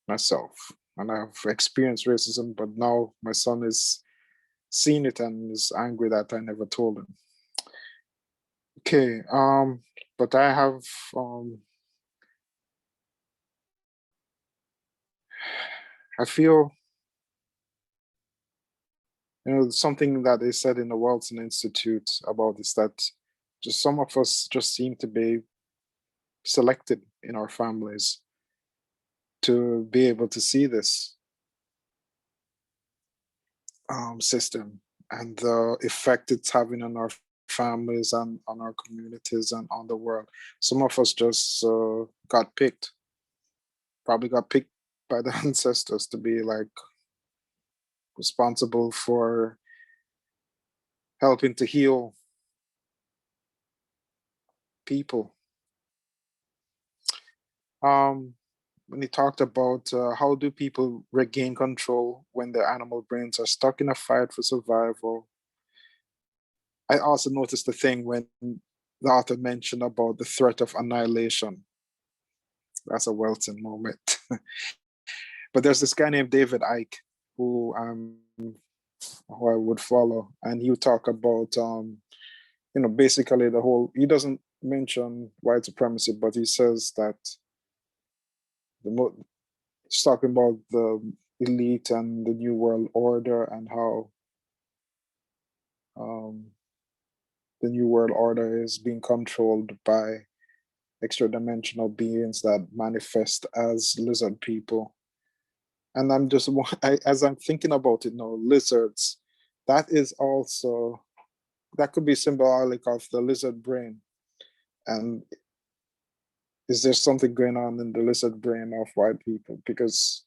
myself. And I've experienced racism, but now my son is seeing it and is angry that I never told him. Okay, but I have I feel, something that they said in the Walton Institute about this, that just some of us just seem to be selected in our families to be able to see this system and the effect it's having on our families and on our communities and on the world. Some of us just got picked, probably got picked by the ancestors to be like responsible for helping to heal people. When he talked about how do people regain control when their animal brains are stuck in a fight for survival, I also noticed the thing when the author mentioned about the threat of annihilation. That's a Welton moment. But there's this guy named David Icke who I would follow, and he would talk about basically the whole. He doesn't mention white supremacy, but he says that he's talking about the elite and the new world order and how the new world order is being controlled by extra dimensional beings that manifest as lizard people. And I'm just, as I'm thinking about it now, lizards, that is also, that could be symbolic of the lizard brain. And is there something going on in the lizard brain of white people? Because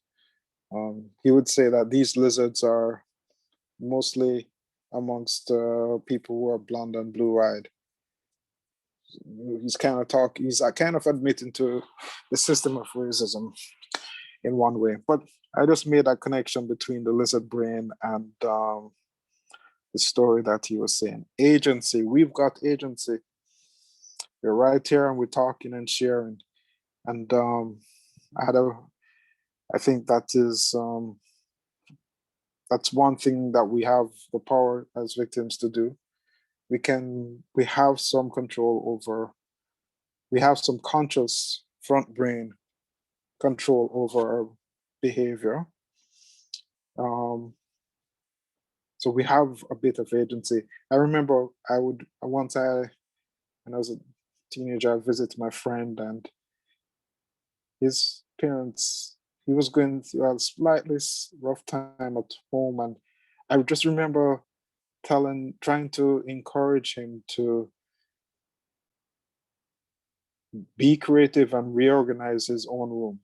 he would say that these lizards are mostly amongst people who are blonde and blue-eyed. He's kind of admitting to the system of racism in one way. But I just made that connection between the lizard brain and the story that he was saying. Agency, we've got agency. We're right here and we're talking and sharing. And I think that is that's one thing that we have the power as victims to do. We have some control over, we have some conscious front brain control over our behavior. So we have a bit of agency. I remember when I was a teenager, I visited my friend and his parents, he was going through a slightly rough time at home. And I just remember trying to encourage him to be creative and reorganize his own room.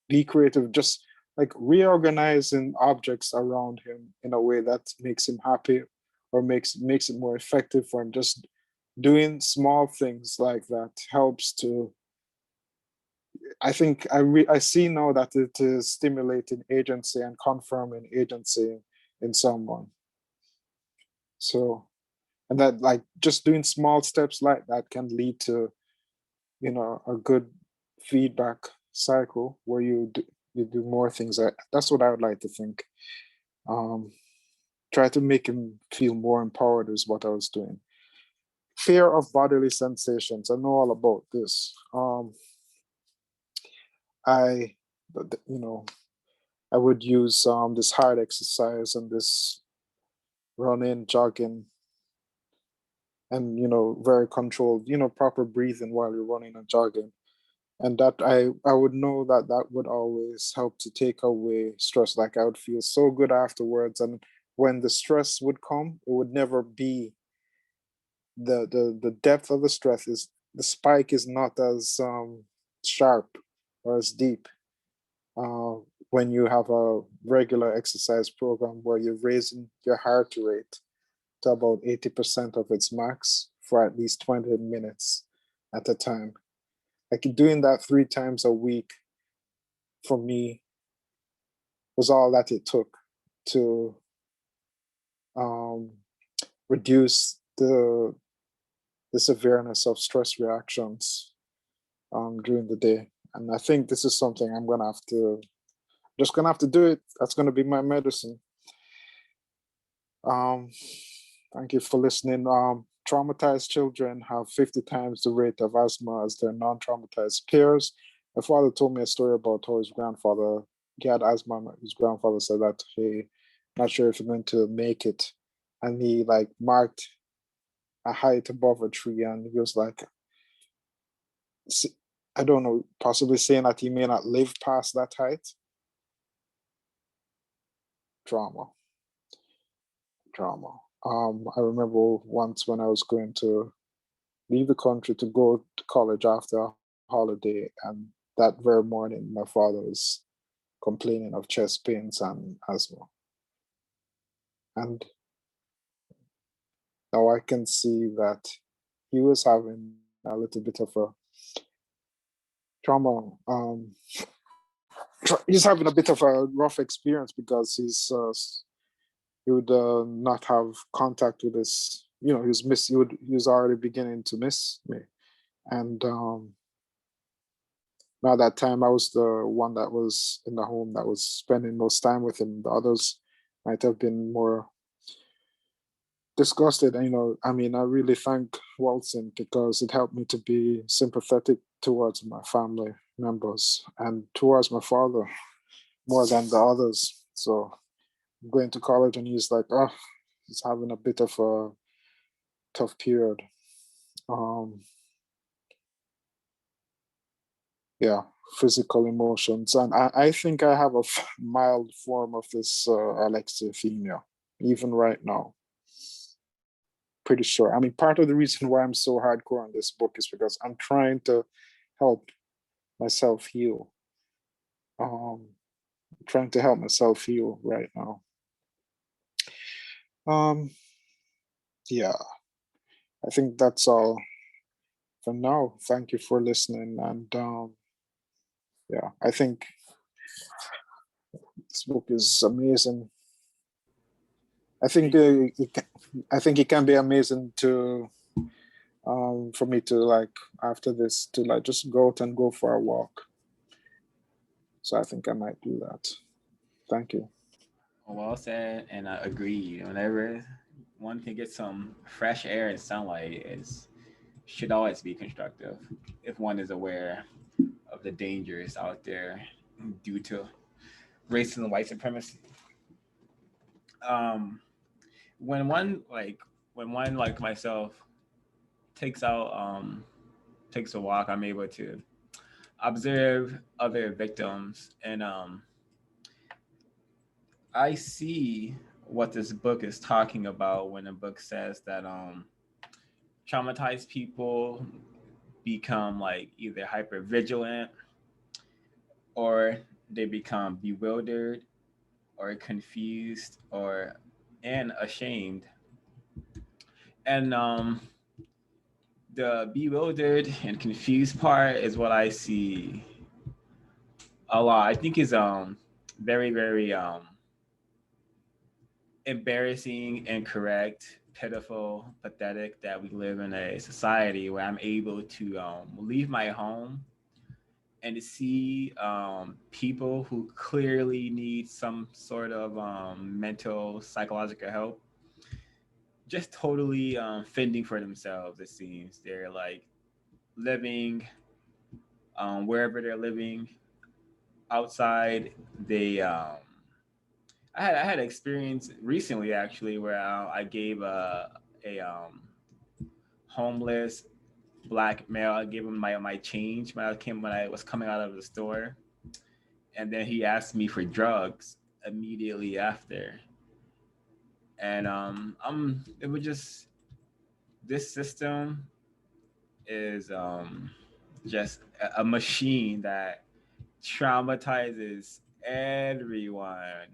Be creative, just like reorganizing objects around him in a way that makes him happy or makes it more effective for him. Just doing small things like that helps to, I think I see now that it is stimulating agency and confirming agency in someone. So, and that like just doing small steps like that can lead to, a good feedback cycle where you do more things. That's what I would like to think. Try to make him feel more empowered is what I was doing. Fear of bodily sensations. I know all about this. I would use this hard exercise and this running, jogging, and very controlled, proper breathing while you're running and jogging. And that I would know that would always help to take away stress. Like I would feel so good afterwards. And when the stress would come, it would never be the depth of the stress is, the spike is not as sharp or as deep when you have a regular exercise program where you're raising your heart rate to about 80% of its max for at least 20 minutes at a time. Like doing that 3 times a week for me was all that it took to reduce the severeness of stress reactions during the day. And I think this is something I'm just gonna have to do it. That's gonna be my medicine. Thank you for listening. Traumatized children have 50 times the rate of asthma as their non-traumatized peers. My father told me a story about how his grandfather, he had asthma. His grandfather said that, hey, not sure if you're going to make it. And he like marked a height above a tree, and he was like, I don't know, possibly saying that he may not live past that height. Trauma. I remember once when I was going to leave the country to go to college after a holiday, and that very morning my father was complaining of chest pains and asthma. And now I can see that he was having a little bit of a trauma. He's having a bit of a rough experience because he would not have contact with his, he was already beginning to miss me. And by that time I was the one that was in the home that was spending most time with him. The others might have been more disgusted. And, I really thank Walton because it helped me to be sympathetic towards my family members and towards my father more than the others. So I'm going to college and he's like, he's having a bit of a tough period. Physical emotions. And I think I have a mild form of this Alexithymia, even right now. Pretty sure. Part of the reason why I'm so hardcore on this book is because I'm trying to help myself heal. Trying to help myself heal right now. I think that's all for now. Thank you for listening. And I think this book is amazing. I think it can be amazing to for me to after this to just go out and go for a walk. So I think I might do that. Thank you. Well said, and I agree. Whenever one can get some fresh air and sunlight, it should always be constructive if one is aware of the dangers out there due to racism and white supremacy. Um, when one like myself takes a walk, I'm able to observe other victims, and I see what this book is talking about when the book says that traumatized people become either hyper vigilant, or they become bewildered or confused and ashamed. And the bewildered and confused part is what I see a lot. I think is very, very embarrassing, incorrect, pitiful, pathetic that we live in a society where I'm able to leave my home and to see people who clearly need some sort of mental, psychological help, just totally fending for themselves. It seems they're living wherever they're living outside. They I had an experience recently actually where I gave a homeless black male. I gave him my change when I was coming out of the store, and then he asked me for drugs immediately after. And it was just, this system is just a machine that traumatizes everyone,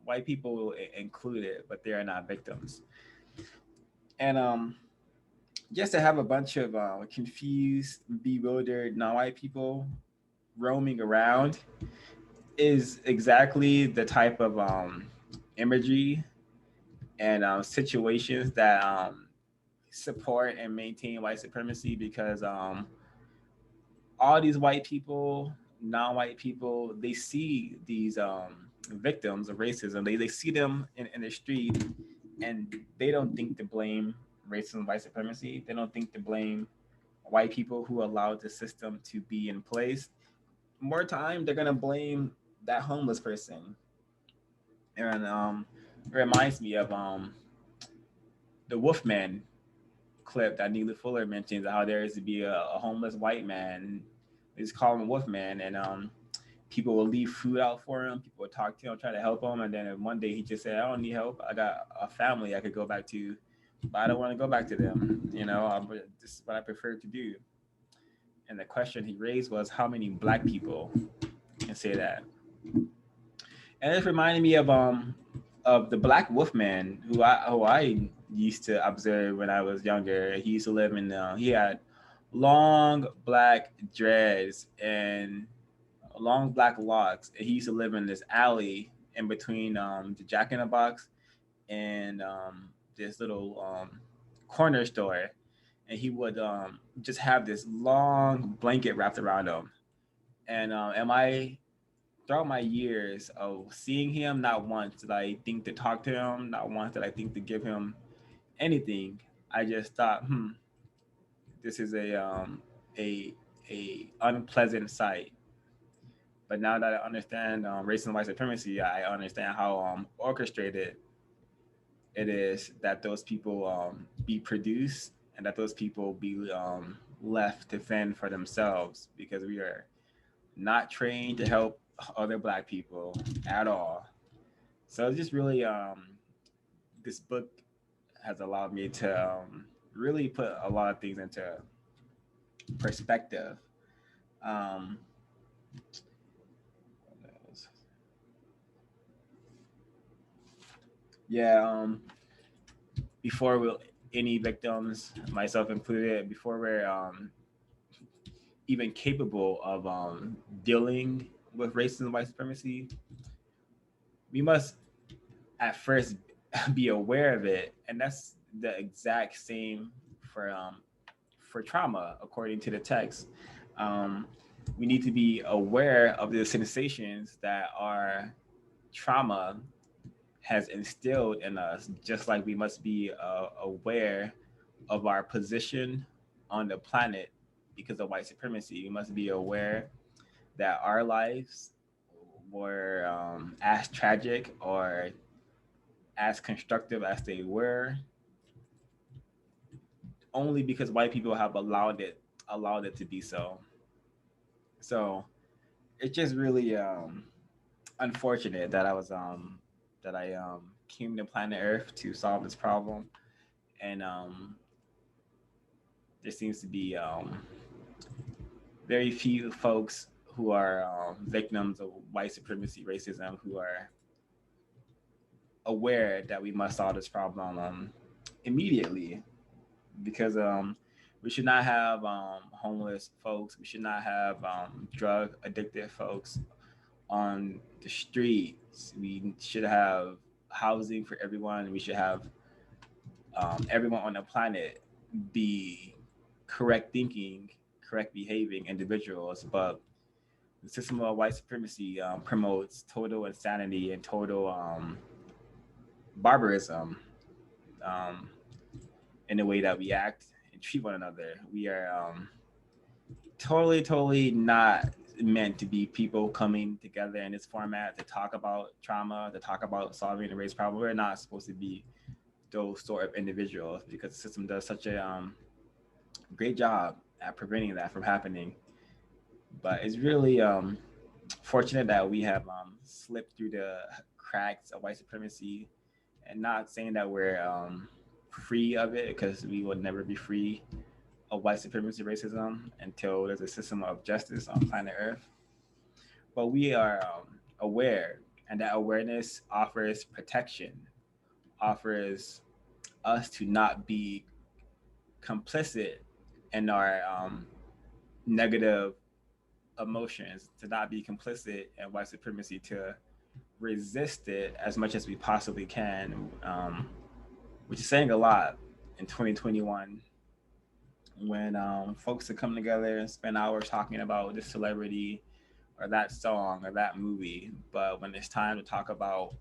white people included, but they are not victims. And just to have a bunch of confused, bewildered, non-white people roaming around is exactly the type of imagery and situations that support and maintain white supremacy, because all these white people, non-white people, they see these victims of racism. They see them in the street, and they don't think to blame racism, white supremacy. They don't think to blame white people who allowed the system to be in place. More time, they're gonna blame that homeless person. And it reminds me of the Wolfman clip that Neely Fuller mentions, how there is to be a homeless white man. They just call him Wolfman, and people will leave food out for him. People will talk to him, try to help him, and then one day he just said, "I don't need help. I got a family I could go back to, but I don't want to go back to them. This is what I prefer to do." And the question he raised was, how many black people can say that? And it reminded me of the Black Wolfman who I used to observe when I was younger. He used to live in he had long black dreads and long black locks. And he used to live in this alley in between the Jack in the Box and this little corner store. And he would just have this long blanket wrapped around him. And am I throughout my years of seeing him, not once did I think to talk to him, not once did I think to give him anything. I just thought, this is a unpleasant sight. But now that I understand racism and white supremacy, I understand how orchestrated it is that those people be produced and that those people be left to fend for themselves, because we are not trained to help other black people at all. So it's just really this book has allowed me to really put a lot of things into perspective. Um, yeah, before any victims, myself included, before we're even capable of dealing with racism and white supremacy, we must at first be aware of it, and that's the exact same for trauma, according to the text. Um, we need to be aware of the sensations that our trauma has instilled in us, just like we must be aware of our position on the planet because of white supremacy. We must be aware that our lives were as tragic or as constructive as they were only because white people have allowed it to be so. So it's just really unfortunate that I came to planet Earth to solve this problem, and there seems to be very few folks who are victims of white supremacy, racism, who are aware that we must solve this problem immediately, because we should not have homeless folks. We should not have drug addicted folks on the streets. We should have housing for everyone. We should have everyone on the planet be correct thinking, correct behaving individuals. But the system of white supremacy promotes total insanity and total barbarism um, in the way that we act and treat one another. We are totally not meant to be people coming together in this format to talk about trauma, to talk about solving the race problem. We're not supposed to be those sort of individuals, because the system does such a great job at preventing that from happening. But it's really fortunate that we have slipped through the cracks of white supremacy, and not saying that we're free of it, because we will never be free of white supremacy racism until there's a system of justice on planet Earth. But we are aware, and that awareness offers protection, offers us to not be complicit in our negative emotions, to not be complicit in white supremacy, to resist it as much as we possibly can, which is saying a lot in 2021 when folks are come together and spend hours talking about this celebrity or that song or that movie, but when it's time to talk about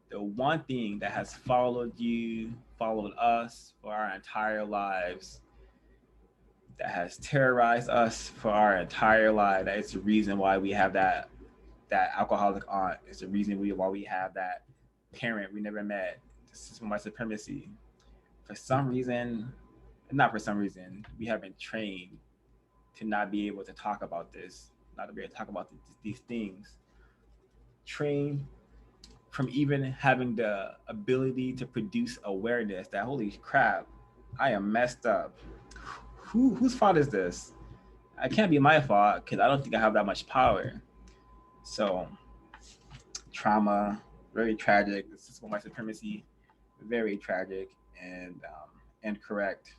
the one thing that has followed you, followed us for our entire lives, that has terrorized us for our entire life, that is the reason why we have that alcoholic aunt. It's the reason why we have that parent we never met. This is white supremacy. For some reason, not for some reason, we have been trained to not be able to talk about this, not to be able to talk about these things. Trained from even having the ability to produce awareness that holy crap, I am messed up. Whose fault is this? It can't be my fault because I don't think I have that much power. So trauma, very tragic. This is white supremacy, very tragic and incorrect.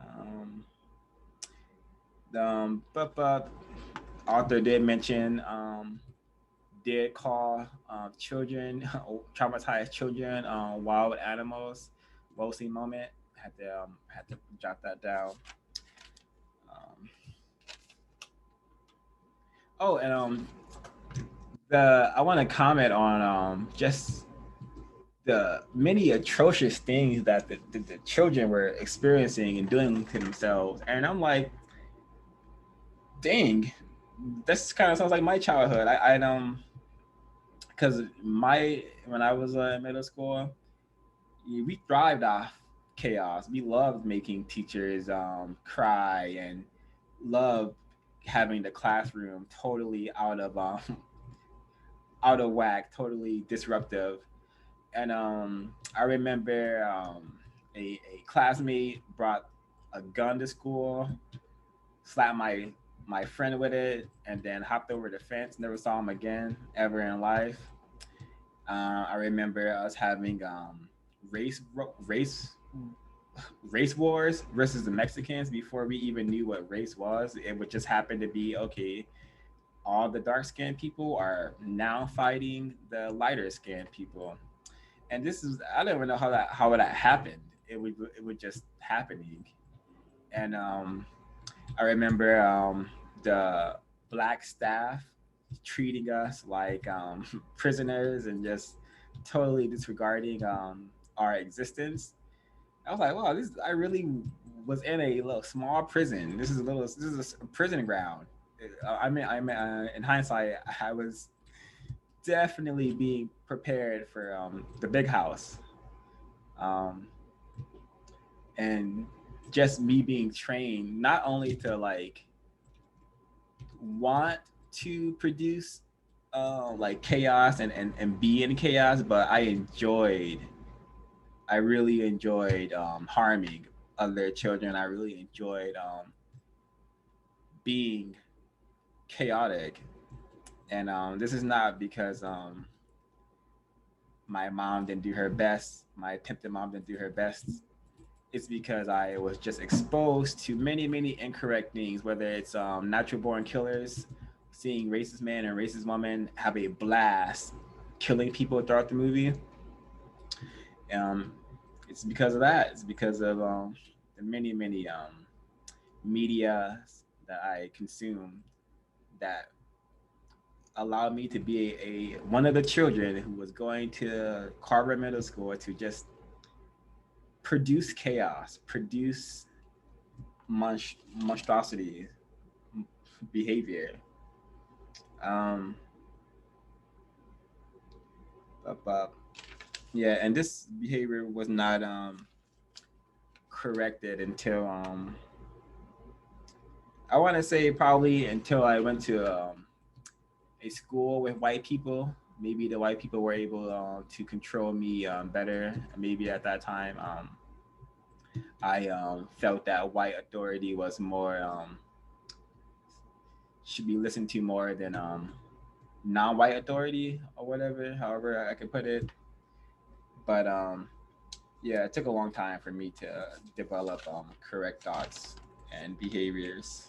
Um, but author did mention did call children traumatized children wild animals. Mostly moment had to jot that down. Um, oh, and the I want to comment on just the many atrocious things that the children were experiencing and doing to themselves, and I'm like, dang, this kind of sounds like my childhood. I because my when I was in middle school, we thrived off chaos. We loved making teachers cry and loved having the classroom totally out of whack, totally disruptive. And I remember a classmate brought a gun to school, slapped my friend with it, and then hopped over the fence. Never saw him again ever in life. I remember us having race race race wars versus the Mexicans before we even knew what race was. It would just happen to be okay. All the dark skinned people are now fighting the lighter skinned people, and this is I don't even know how that happened. It would just happening, and I remember the black staff treating us like prisoners and just totally disregarding our existence. I was like, wow, this I really was in a little small prison. This is a prison ground. In hindsight, I was definitely being prepared for the big house, um, and just me being trained not only to like want to produce like chaos and be in chaos, but I really enjoyed harming other children. I really enjoyed being chaotic. And this is not because my mom didn't do her best, my attempted mom didn't do her best. It's because I was just exposed to many, many incorrect things, whether it's natural born killers, seeing racist man and racist woman have a blast killing people throughout the movie. Um, it's because of that. It's because of the many, many media that I consume that allowed me to be a one of the children who was going to Carver Middle School to just produce chaos, produce monstrosity behavior. Um, but yeah, and this behavior was not corrected until I want to say probably until I went to a school with white people. Maybe the white people were able to control me better. Maybe at that time, I felt that white authority was more should be listened to more than non-white authority or whatever. However, I could put it. But yeah, it took a long time for me to develop correct thoughts and behaviors.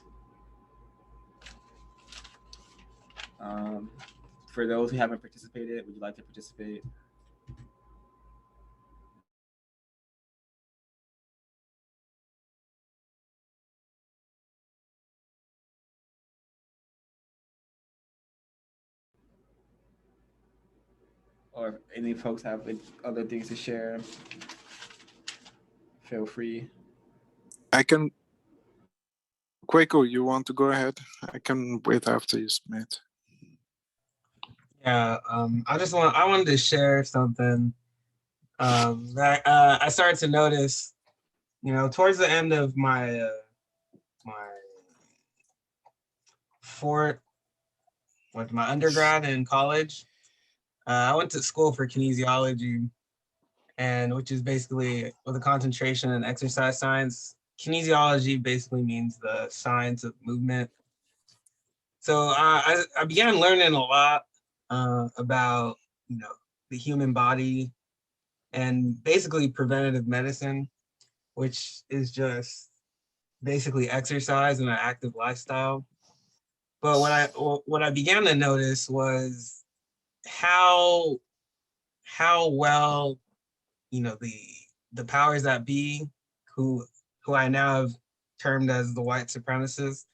Um, for those who haven't participated, would you like to participate? or if any folks have other things to share, feel free. I can. Quaco, you want to go ahead? I can wait after you, Smith. Yeah, I wanted to share something that I started to notice, towards the end of my fourth, my undergrad in college. I went to school for kinesiology, and which is basically with a concentration in exercise science. Kinesiology basically means the science of movement. So I began learning a lot about the human body and basically preventative medicine, which is just basically exercise and an active lifestyle. But what I began to notice was how well the powers that be, who I now have termed as the white supremacists,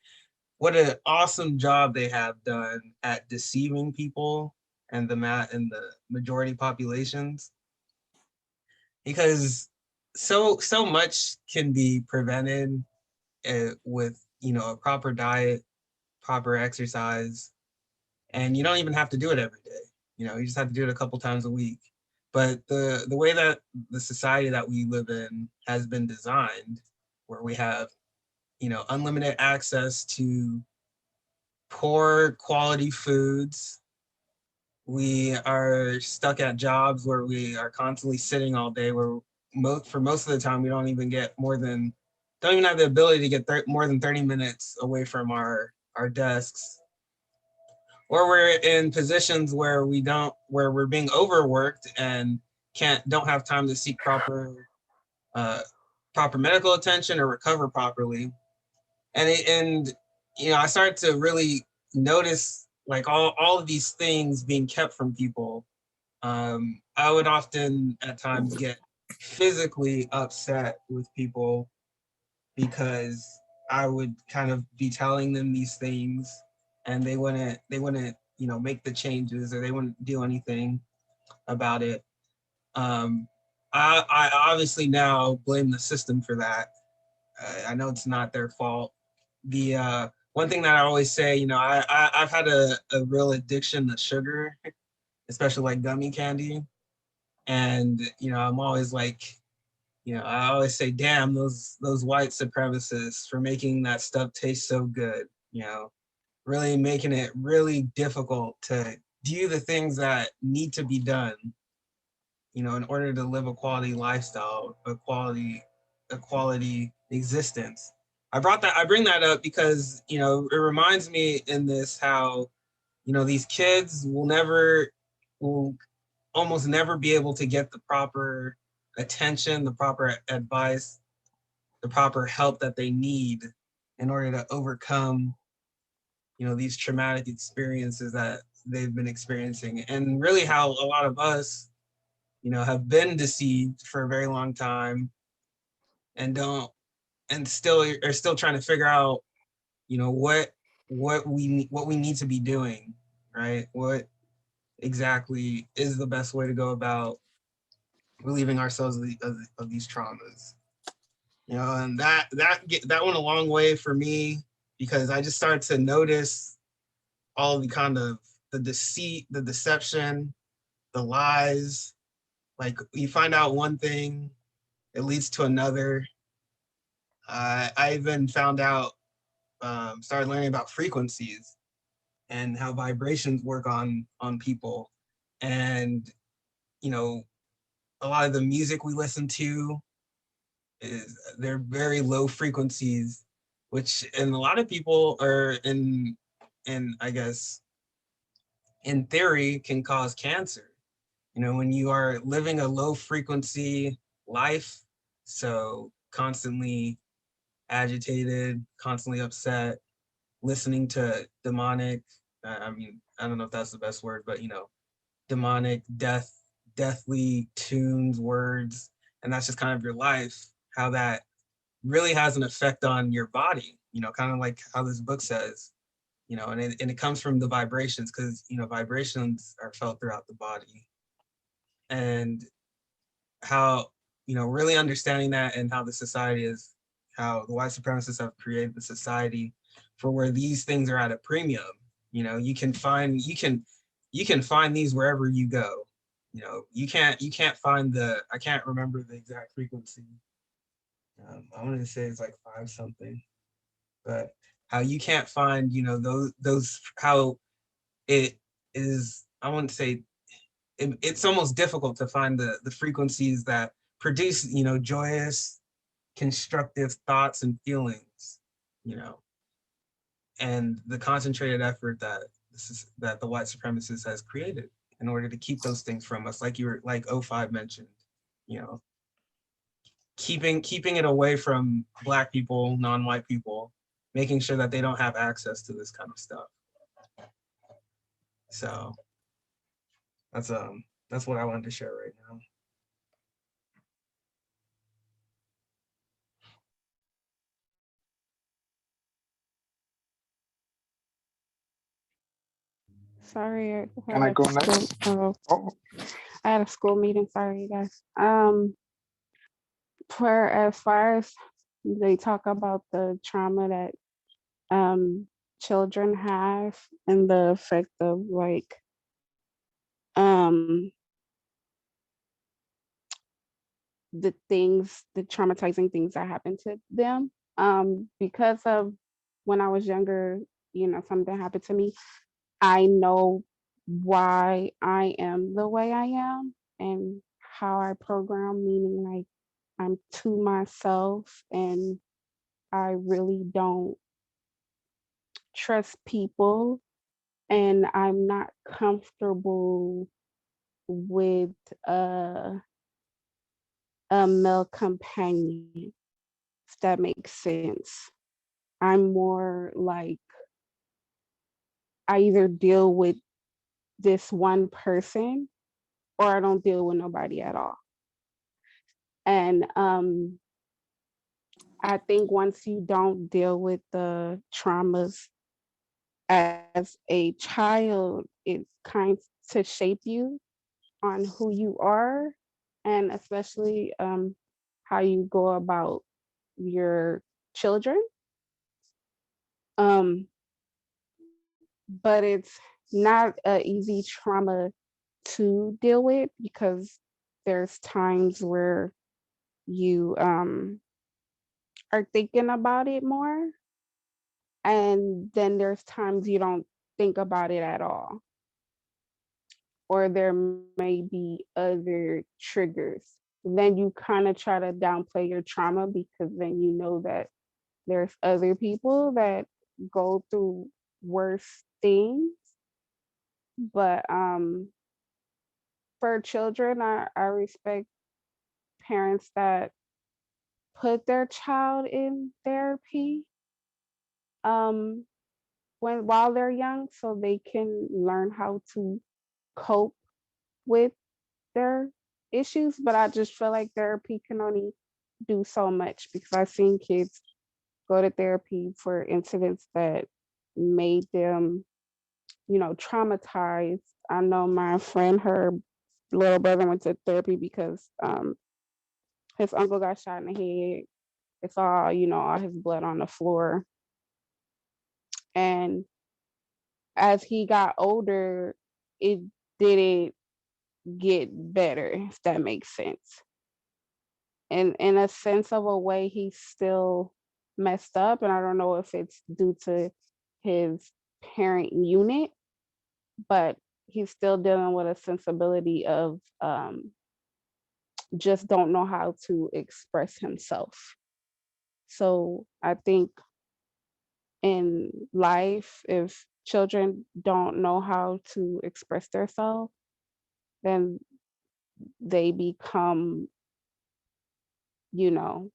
what an awesome job they have done at deceiving people and the majority populations, because so much can be prevented with a proper diet, proper exercise, and you don't even have to do it every day. You just have to do it a couple times a week. But the way that the society that we live in has been designed, where we have unlimited access to poor quality foods, we are stuck at jobs where we are constantly sitting all day, where for most of the time we don't even have the ability to get more than 30 minutes away from our desks, or we're in positions where we're being overworked and don't have time to seek uh, proper medical attention or recover properly. And I started to really notice like all of these things being kept from people. I would often at times get physically upset with people because I would kind of be telling them these things, and they wouldn't make the changes, or they wouldn't do anything about it. I obviously now blame the system for that. I know it's not their fault. The one thing that I always say, I've had a real addiction to sugar, especially like gummy candy. And, I'm always like, I always say, damn, those white supremacists for making that stuff taste so good, really making it really difficult to do the things that need to be done, in order to live a quality lifestyle, a quality existence. I bring that up because, it reminds me in this how, these kids will almost never be able to get the proper attention, the proper advice, the proper help that they need in order to overcome, these traumatic experiences that they've been experiencing. And really how a lot of us, have been deceived for a very long time and still are still trying to figure out, what we need to be doing, right? What exactly is the best way to go about relieving ourselves of these traumas, and that went a long way for me, because I just started to notice all the kind of the deceit, the deception, the lies. Like, you find out one thing, it leads to another. I even found out, started learning about frequencies and how vibrations work on people. And, a lot of the music we listen to they're very low frequencies, which, and a lot of people are I guess in theory can cause cancer. When you are living a low frequency life, so constantly agitated, constantly upset, listening to demonic, I don't know if that's the best word, but demonic, deathly tunes, words, and that's just kind of your life, how that really has an effect on your body, kind of like how this book says, and it comes from the vibrations, because, vibrations are felt throughout the body. and how, you know, really understanding that, and how the society is, how the white supremacists have created the society for where these things are at a premium. You know, you can find these wherever you go. You know, you can't find the, I can't remember the exact frequency. I want to say it's like 5 something, but how you can't find, you know, those how it is, I wouldn't say it's almost difficult to find the frequencies that produce, you know, joyous, constructive thoughts and feelings, you know, and the concentrated effort that that the white supremacist has created in order to keep those things from us, like like O5 mentioned, you know, keeping it away from Black people, non-white people, making sure that they don't have access to this kind of stuff. So that's what I wanted to share right now. Sorry, I Can I had go a school. next? Oh, Oh, I had a school meeting. Sorry, you guys. For as far as they talk about the trauma that children have and the effect of like um the traumatizing things that happen to them. Because of when I was younger, you know, something happened to me. I know why I am the way I am and how I program, meaning like I'm to myself and I really don't trust people and I'm not comfortable with a male companion, if that makes sense. I'm more like I either deal with this one person or I don't deal with nobody at all. And I think once you don't deal with the traumas as a child, it kind to shape you on who you are and especially how you go about your children. Um, but it's not an easy trauma to deal with because there's times where you are thinking about it more and then there's times you don't think about it at all or there may be other triggers. Then you kind of try to downplay your trauma because then you know that there's other people that go through worse things. But for children, I respect parents that put their child in therapy um, while they're young so they can learn how to cope with their issues. But I just feel like therapy can only do so much because I've seen kids go to therapy for incidents that made them, you know, traumatized. I know my friend, her little brother went to therapy because his uncle got shot in the head. It's all, you know, all his blood on the floor. And as he got older, it didn't get better, if that makes sense. And in a sense of a way, he's still messed up. And I don't know if it's due to his parent unit, but he's still dealing with a sensibility of just don't know how to express himself. So I think in life, if children don't know how to express themselves, then they become, you know,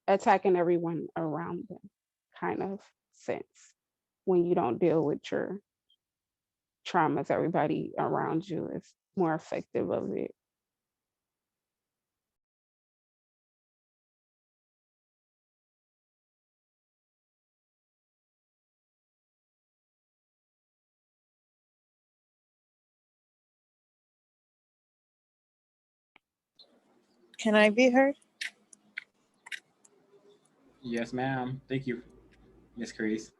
attacking everyone around them kind of sense. When you don't deal with your traumas, everybody around you is more effective of it. Can I be heard? Yes, ma'am. Thank you, Miss Grace.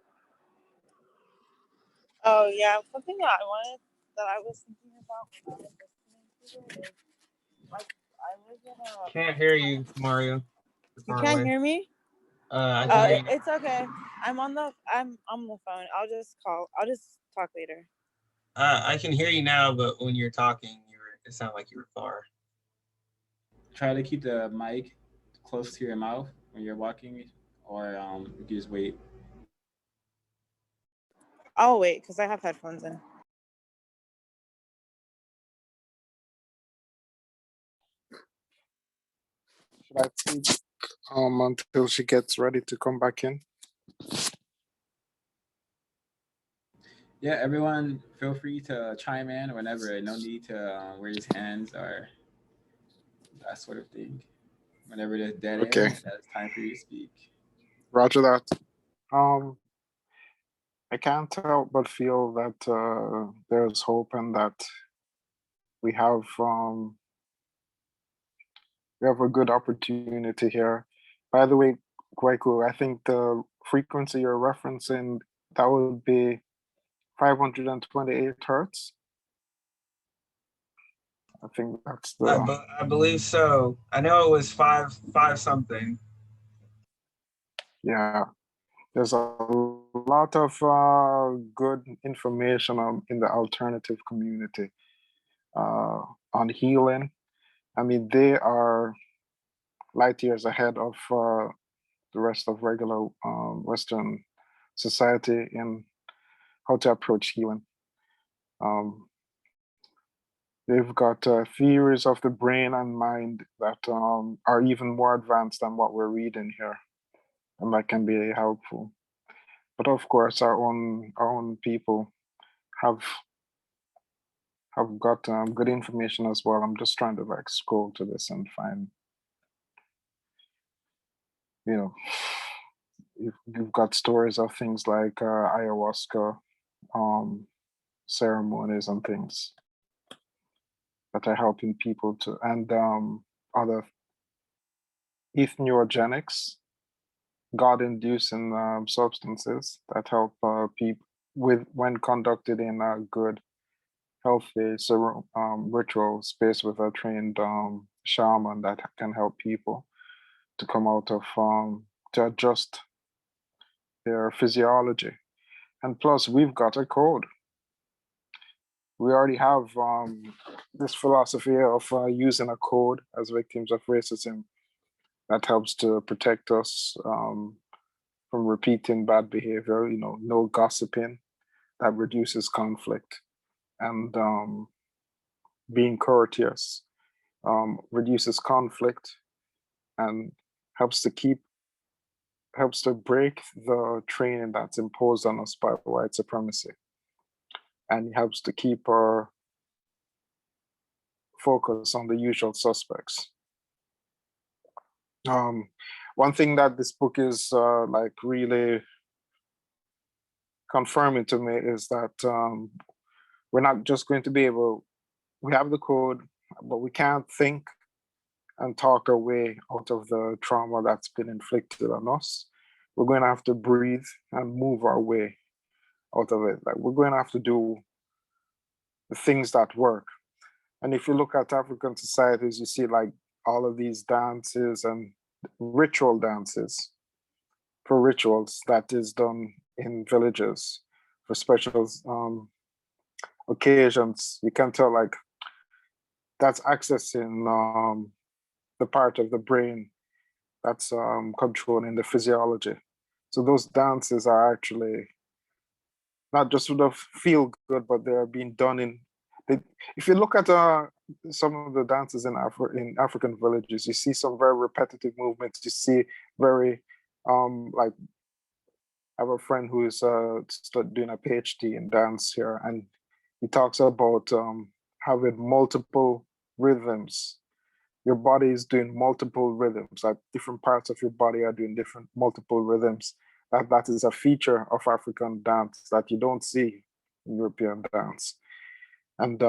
Oh yeah, something that I was thinking about when I was listening to it is like I live in a. Can't hear you, Mario. You're You far can't away. hear me? I can hear you. It's okay. I'm on the phone. I'll just talk later. I can hear you now, but when you're talking, it sounded like you were far. Try to keep the mic close to your mouth when you're walking, or you can just wait. I'll wait because I have headphones in. Should I take until she gets ready to come back in? Yeah, everyone, feel free to chime in whenever. No need to raise hands or that sort of thing. Whenever there's dead air, Okay. that it's time for you to speak. Roger that. I can't help but feel that there's hope and that we have a good opportunity here. By the way, Kwaku, I think the frequency you're referencing, that would be 528 hertz. I think that's the. I believe so. I know it was five something. Yeah, there's a lot of good information in the alternative community on healing. I mean, they are light years ahead of the rest of regular Western society in how to approach healing. They've got theories of the brain and mind that are even more advanced than what we're reading here, and that can be helpful. But of course, our own people have got good information as well. I'm just trying to like scroll to this and find, you know, you've got stories of things like ayahuasca ceremonies and things that are helping people to, and other ethnogenics, God-inducing substances that help people when conducted in a good, healthy ritual space with a trained shaman that can help people to come out of to adjust their physiology. And plus, we've got a code. We already have this philosophy of using a code as victims of racism that helps to protect us from repeating bad behavior, no gossiping, that reduces conflict, and being courteous reduces conflict and helps to break the training that's imposed on us by white supremacy, and helps to keep our focus on the usual suspects. One thing that this book is like really confirming to me is that we're not just going to be able, we have the code, but we can't think and talk our way out of the trauma that's been inflicted on us. We're going to have to breathe and move our way out of it. Like, we're going to have to do the things that work. And if you look at African societies, you see like all of these dances and ritual dances for rituals that is done in villages for special occasions. You can tell like that's accessing the part of the brain that's controlling the physiology. So those dances are actually not just sort of feel good, but they're being done if you look at some of the dances in African villages, you see some very repetitive movements. You see very like, I have a friend who is doing a PhD in dance here, and he talks about having multiple rhythms. Your body is doing multiple rhythms, like different parts of your body are doing different multiple rhythms. That is a feature of African dance that you don't see in European dance. And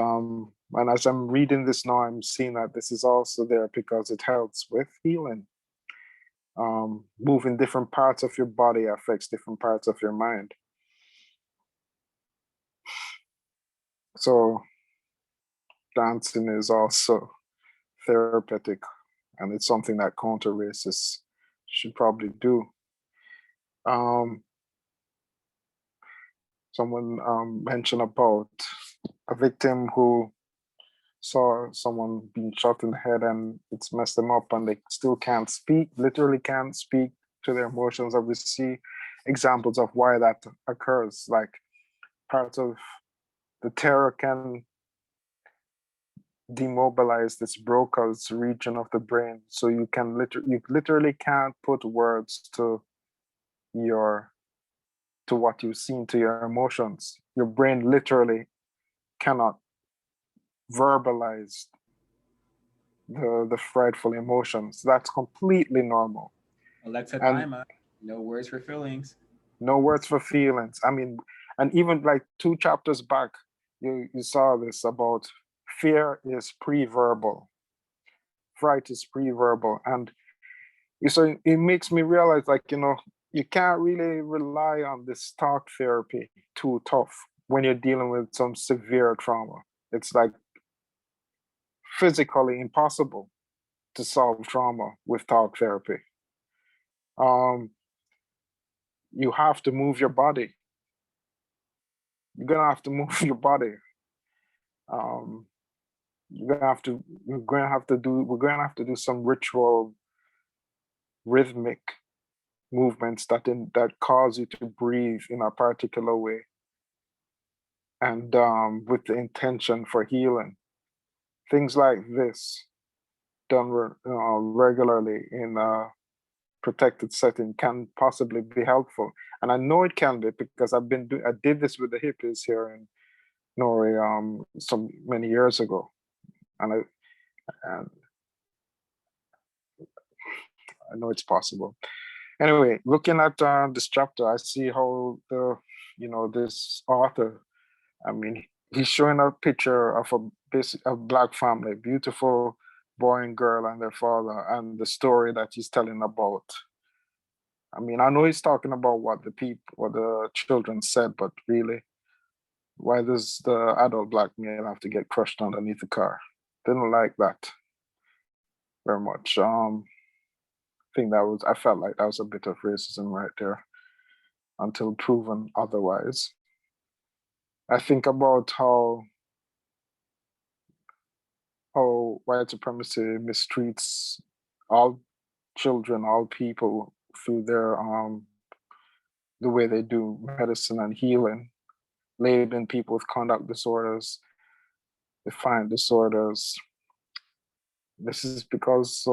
And as I'm reading this now, I'm seeing that this is also there because it helps with healing. Moving different parts of your body affects different parts of your mind. So dancing is also therapeutic, and it's something that counter racists should probably do. Someone mentioned about a victim who saw someone being shot in the head and it's messed them up and they still can't speak, literally can't speak to their emotions. And we see examples of why that occurs. Like part of the terror can demobilize this Broca's region of the brain. So you literally can't put words to what you've seen, to your emotions. Your brain literally cannot verbalize the frightful emotions. That's completely normal. Alexithymia, no words for feelings. No words for feelings. I mean, and even like 2 chapters back, you saw this about fear is pre-verbal, fright is pre-verbal, and so it makes me realize, like, you can't really rely on this talk therapy too tough when you're dealing with some severe trauma. It's like physically impossible to solve trauma with talk therapy. You have to move your body. You're gonna have to move your body. We're gonna have to do some ritual, rhythmic movements that cause you to breathe in a particular way, and with the intention for healing. Things like this done regularly in a protected setting can possibly be helpful, and I know it can be because I did this with the hippies here in Norway some many years ago, and I know it's possible. Anyway, looking at this chapter, I see how this author, I mean, he's showing a picture of a Black family, beautiful boy and girl and their father, and the story that he's telling about. I mean, I know he's talking about what the children said, but really, why does the adult Black male have to get crushed underneath the car? Didn't like that very much. I felt like that was a bit of racism right there until proven otherwise. I think about how white supremacy mistreats all children, all people through their the way they do medicine and healing, labeling people with conduct disorders, defiant disorders. This is because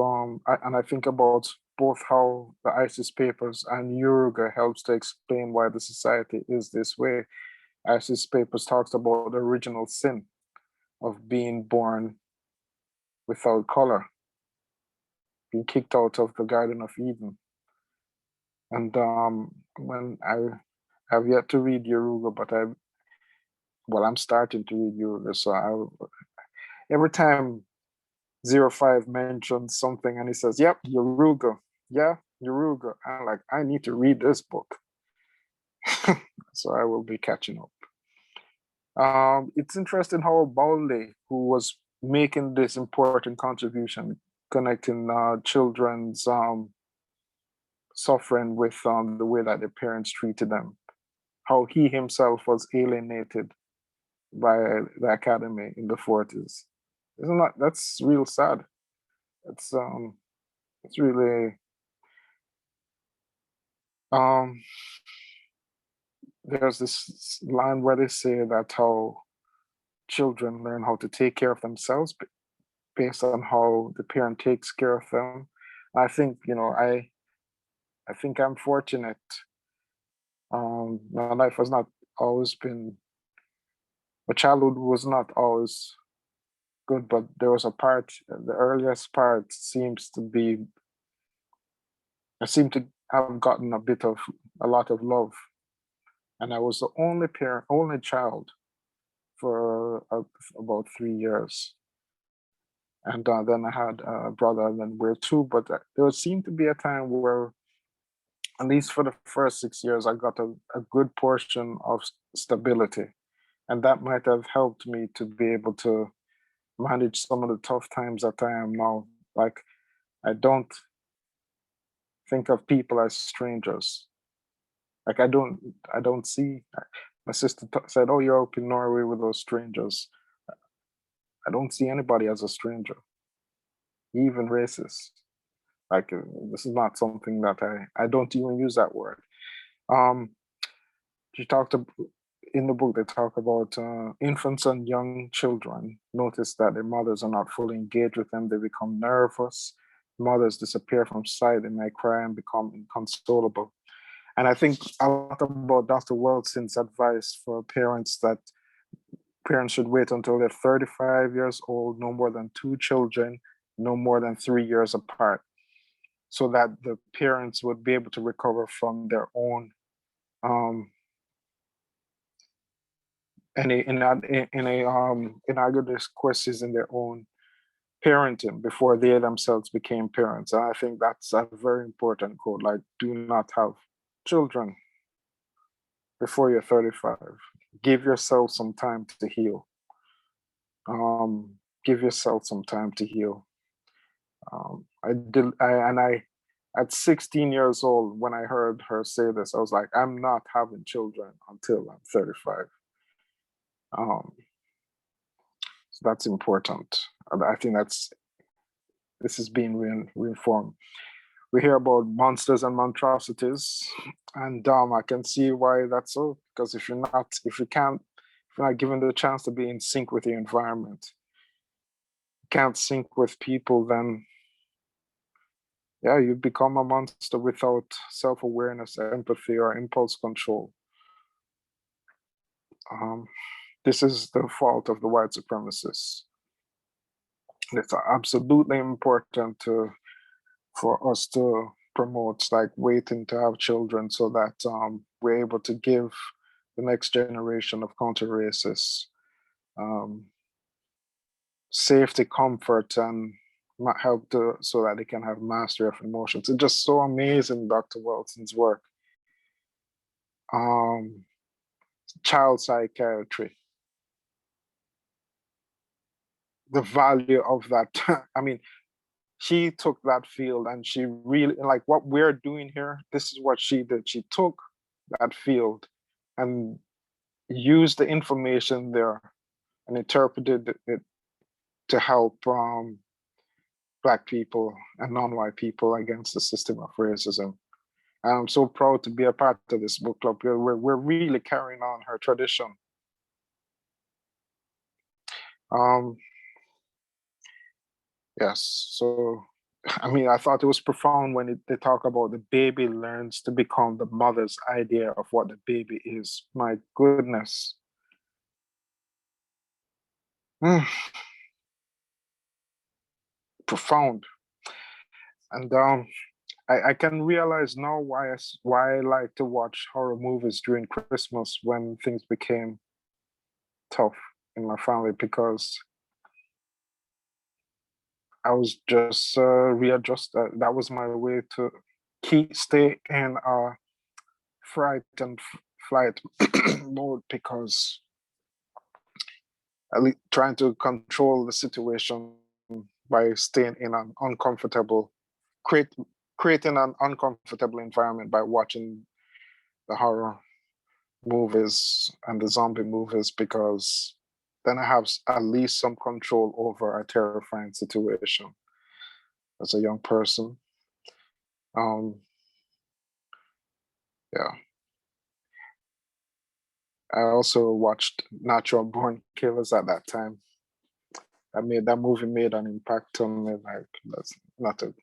I think about both how the ISIS papers and Yuruga helps to explain why the society is this way. ISIS papers talks about the original sin of being born without color, being kicked out of the Garden of Eden. And when I have yet to read Yoruga, but I'm starting to read Yoruga. So every time 05 mentions something and he says, "Yep, Yoruga, yeah, Yoruga," I'm like, I need to read this book. So I will be catching up. It's interesting how Bowley, who was making this important contribution, connecting children's suffering with the way that their parents treated them, how he himself was alienated by the academy in the 40s. That's real sad. It's really there's this line where they say that how children learn how to take care of themselves based on how the parent takes care of them. I think, I think I'm fortunate. My life has not always been, my childhood was not always good, but there was a part, the earliest part seems to be, I seem to have gotten a lot of love. And I was the only child for about 3 years. And then I had a brother, and then we're two. But there seemed to be a time where, at least for the first 6 years, I got a good portion of stability. And that might have helped me to be able to manage some of the tough times that I am now. Like, I don't think of people as strangers. Like, I don't see, my sister said, oh, you're up in Norway with those strangers. I don't see anybody as a stranger, even racist. Like, this is not something that I don't even use that word. She talked in the book, they talk about infants and young children notice that their mothers are not fully engaged with them. They become nervous. Mothers disappear from sight. They may cry and become inconsolable. And I think a lot about Dr. Wilson's advice for parents, that parents should wait until they're 35 years old, no more than 2 children, no more than 3 years apart, so that the parents would be able to recover from their own inadequate courses in their own parenting before they themselves became parents. And I think that's a very important code. Like, do not have children before you're 35. Give yourself some time to heal. Give yourself some time to heal. At 16 years old, when I heard her say this, I was like, I'm not having children until I'm 35. So that's important. And I think this is being reinformed. We hear about monsters and monstrosities, and I can see why that's so. Because if you're not given the chance to be in sync with your environment, can't sync with people, then yeah, you become a monster without self-awareness, empathy, or impulse control. This is the fault of the white supremacists. It's absolutely important for us to promote, like, waiting to have children, so that we're able to give the next generation of counter-racists safety, comfort, and help so that they can have mastery of emotions. It's just so amazing, Dr. Wilson's work. Child psychiatry, the value of that. I mean, she took that field and she really, like what we're doing here, this is what she did. She took that field and used the information there and interpreted it to help Black people and non-white people against the system of racism. And I'm so proud to be a part of this book club. We're really carrying on her tradition. Yes, so I mean, I thought it was profound when they talk about the baby learns to become the mother's idea of what the baby is. My goodness. Profound. And I can realize now why I like to watch horror movies during Christmas when things became tough in my family, because I was just readjust. That was my way to stay in fright and flight mode, because trying to control the situation by staying in an uncomfortable, creating an uncomfortable environment by watching the horror movies and the zombie movies, because then I have at least some control over a terrifying situation as a young person. Yeah. I also watched Natural Born Killers at that time. That movie made an impact on me. Like, that's not a.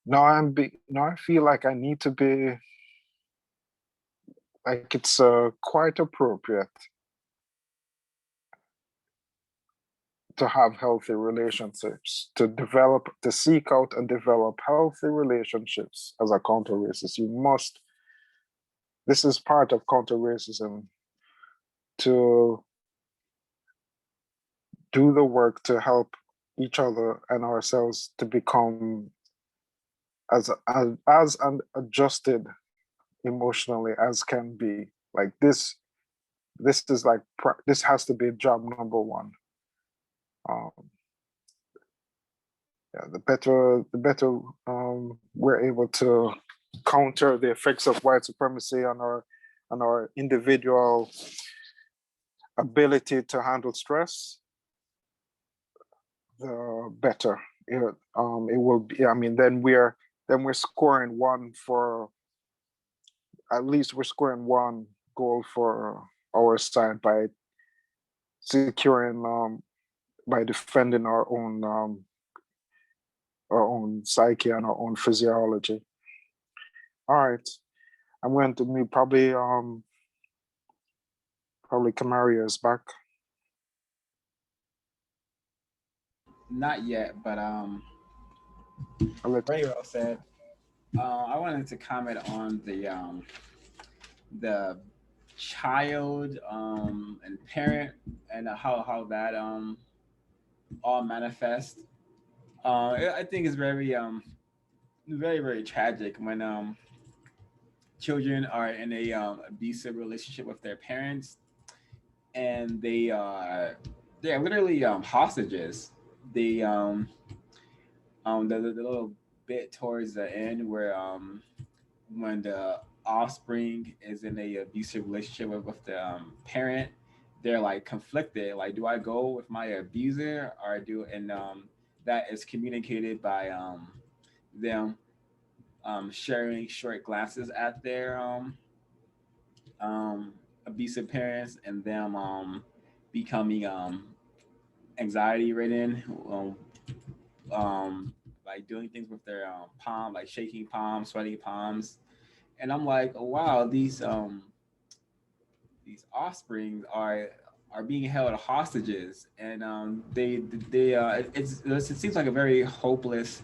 Now I feel like I need to be. Like, it's quite appropriate to have healthy relationships, to seek out and develop healthy relationships as a counter-racist. This is part of counter-racism, to do the work to help each other and ourselves to become as adjusted emotionally as can be. Like this is like this has to be job number one. Um, yeah, the better we're able to counter the effects of white supremacy on our individual ability to handle stress, the better. It will be. I mean, then we're scoring one for at least we're scoring one goal for our side by securing by defending our own psyche and our own physiology. All right, I'm going to meet probably Kamaria is back. Not yet, but Alex, very well said. I wanted to comment on the child and parent and how that all manifest. I think it's very tragic when children are in a abusive relationship with their parents, and they're literally hostages. They the little bit towards the end where when the offspring is in a abusive relationship with the parent, they're like conflicted. Like, do I go with my abuser or do and that is communicated by them sharing short glances at their abusive parents and them becoming anxiety ridden, like doing things with their palm, like shaking palms, sweaty palms, and I'm like, oh, wow, these offspring are being held hostages, and it seems like a very hopeless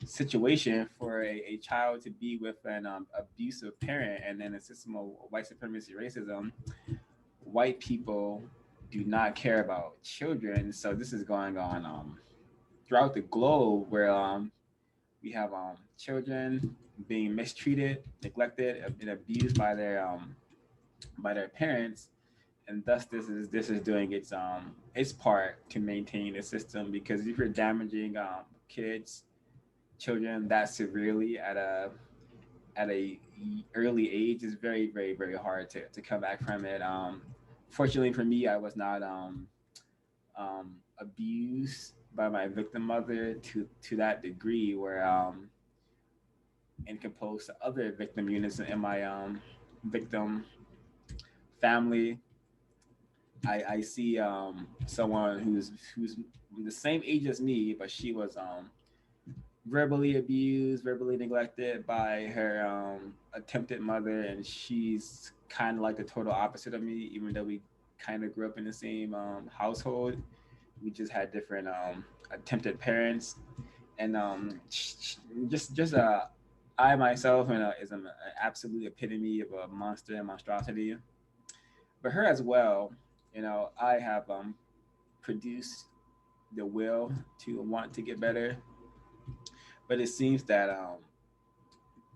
situation for a child to be with an abusive parent, and then a system of white supremacy racism. White people do not care about children, so this is going on throughout the globe where we have children being mistreated, neglected, and abused by their parents, and thus this is doing its part to maintain the system. Because if you're damaging kids, children that severely at a early age, is very hard to come back from it. Fortunately for me, I was not abused by my victim mother to that degree where in composed to other victim units in my victim family, I see someone who's the same age as me, but she was verbally abused, verbally neglected by her attempted mother, and she's kind of like the total opposite of me. Even though we kind of grew up in the same household, we just had different attempted parents, and just I myself is an absolute epitome of a monster and monstrosity. But her as well, I have produced the will to want to get better, but it seems that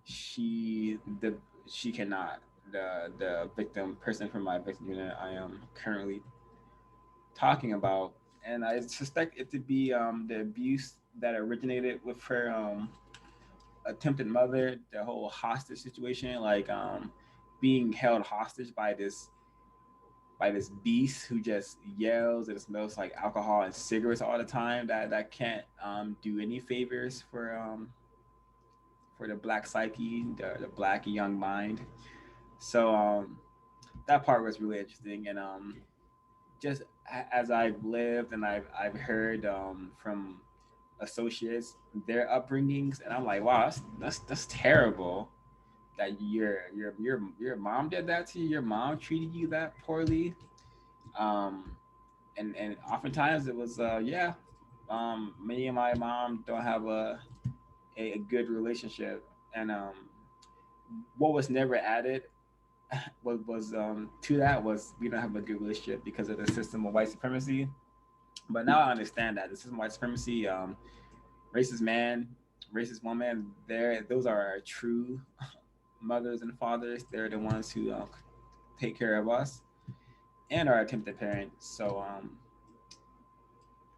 she the she cannot. The victim person from my victim unit I am currently talking about, and I suspect it to be the abuse that originated with her attempted mother, the whole hostage situation, like being held hostage by this beast who just yells and smells like alcohol and cigarettes all the time. That can't do any favors for the black psyche, the black young mind. So that part was really interesting, and just as I've lived and I've heard from associates their upbringings, and I'm like, wow, that's terrible that your mom did that to you. Your mom treated you that poorly. Um, and oftentimes it was yeah, me and my mom don't have a good relationship, and what was never added was to that was we don't have a good relationship because of the system of white supremacy. But now I understand that this is white supremacy, racist man, racist woman. Those are our true mothers and fathers. They're the ones who take care of us and our attempted parents. So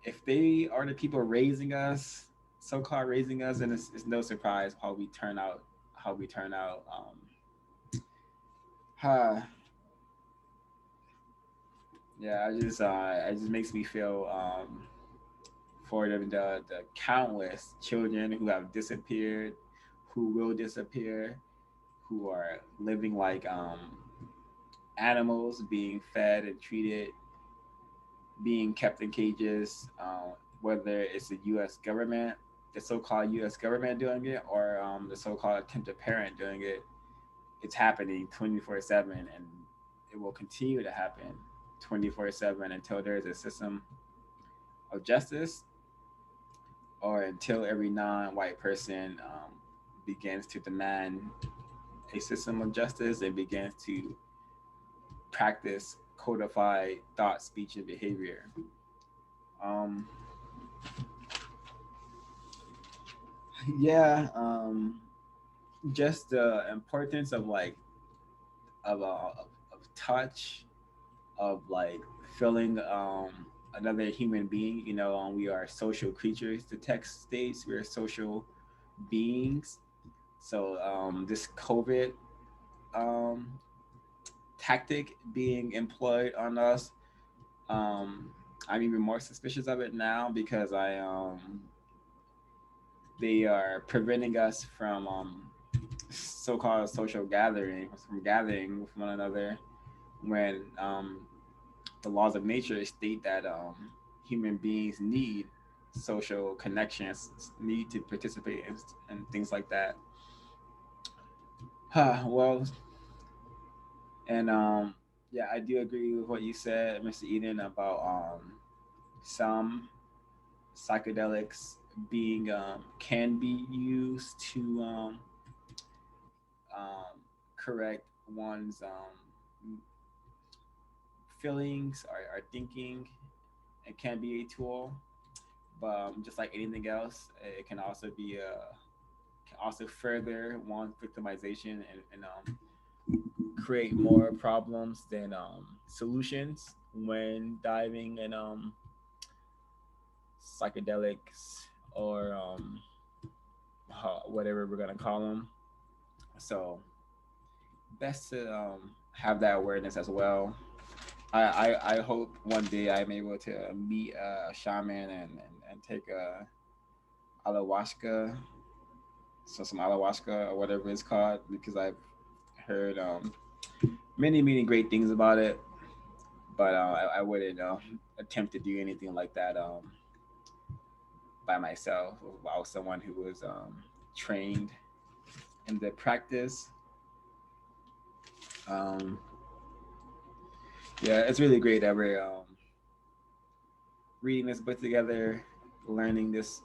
if they are the people raising us, so-called raising us, then it's no surprise how we turn out. How we turn out. Huh, yeah, it just makes me feel for the countless children who have disappeared, who will disappear, who are living like animals, being fed and treated, being kept in cages, whether it's the U.S. government, the so-called U.S. government doing it, or the so-called attempted parent doing it. It's happening 24/7, and it will continue to happen 24/7 until there is a system of justice, or until every non-white person begins to demand a system of justice and begins to practice codified thought, speech, and behavior. Um, yeah, just the importance of like of touch, of like feeling another human being. We are social creatures. The text states we are social beings. So this COVID um, tactic being employed on us, um, I'm even more suspicious of it now because they are preventing us from so-called social gathering, from gathering with one another, when the laws of nature state that human beings need social connections, need to participate in things like that. Well, and yeah, I do agree with what you said, Mr. Eden, about some psychedelics being can be used to um, correct one's feelings or thinking. It can be a tool, but just like anything else, it can also be can also further one's victimization, and create more problems than solutions when diving in psychedelics, or whatever we're gonna call them. So best to have that awareness as well. I hope one day I'm able to meet a shaman and take a ayahuasca, so some ayahuasca or whatever it's called, because I've heard many great things about it, but I wouldn't attempt to do anything like that by myself without someone who was trained in the practice. Um, yeah, it's really great that we're reading this book together, learning this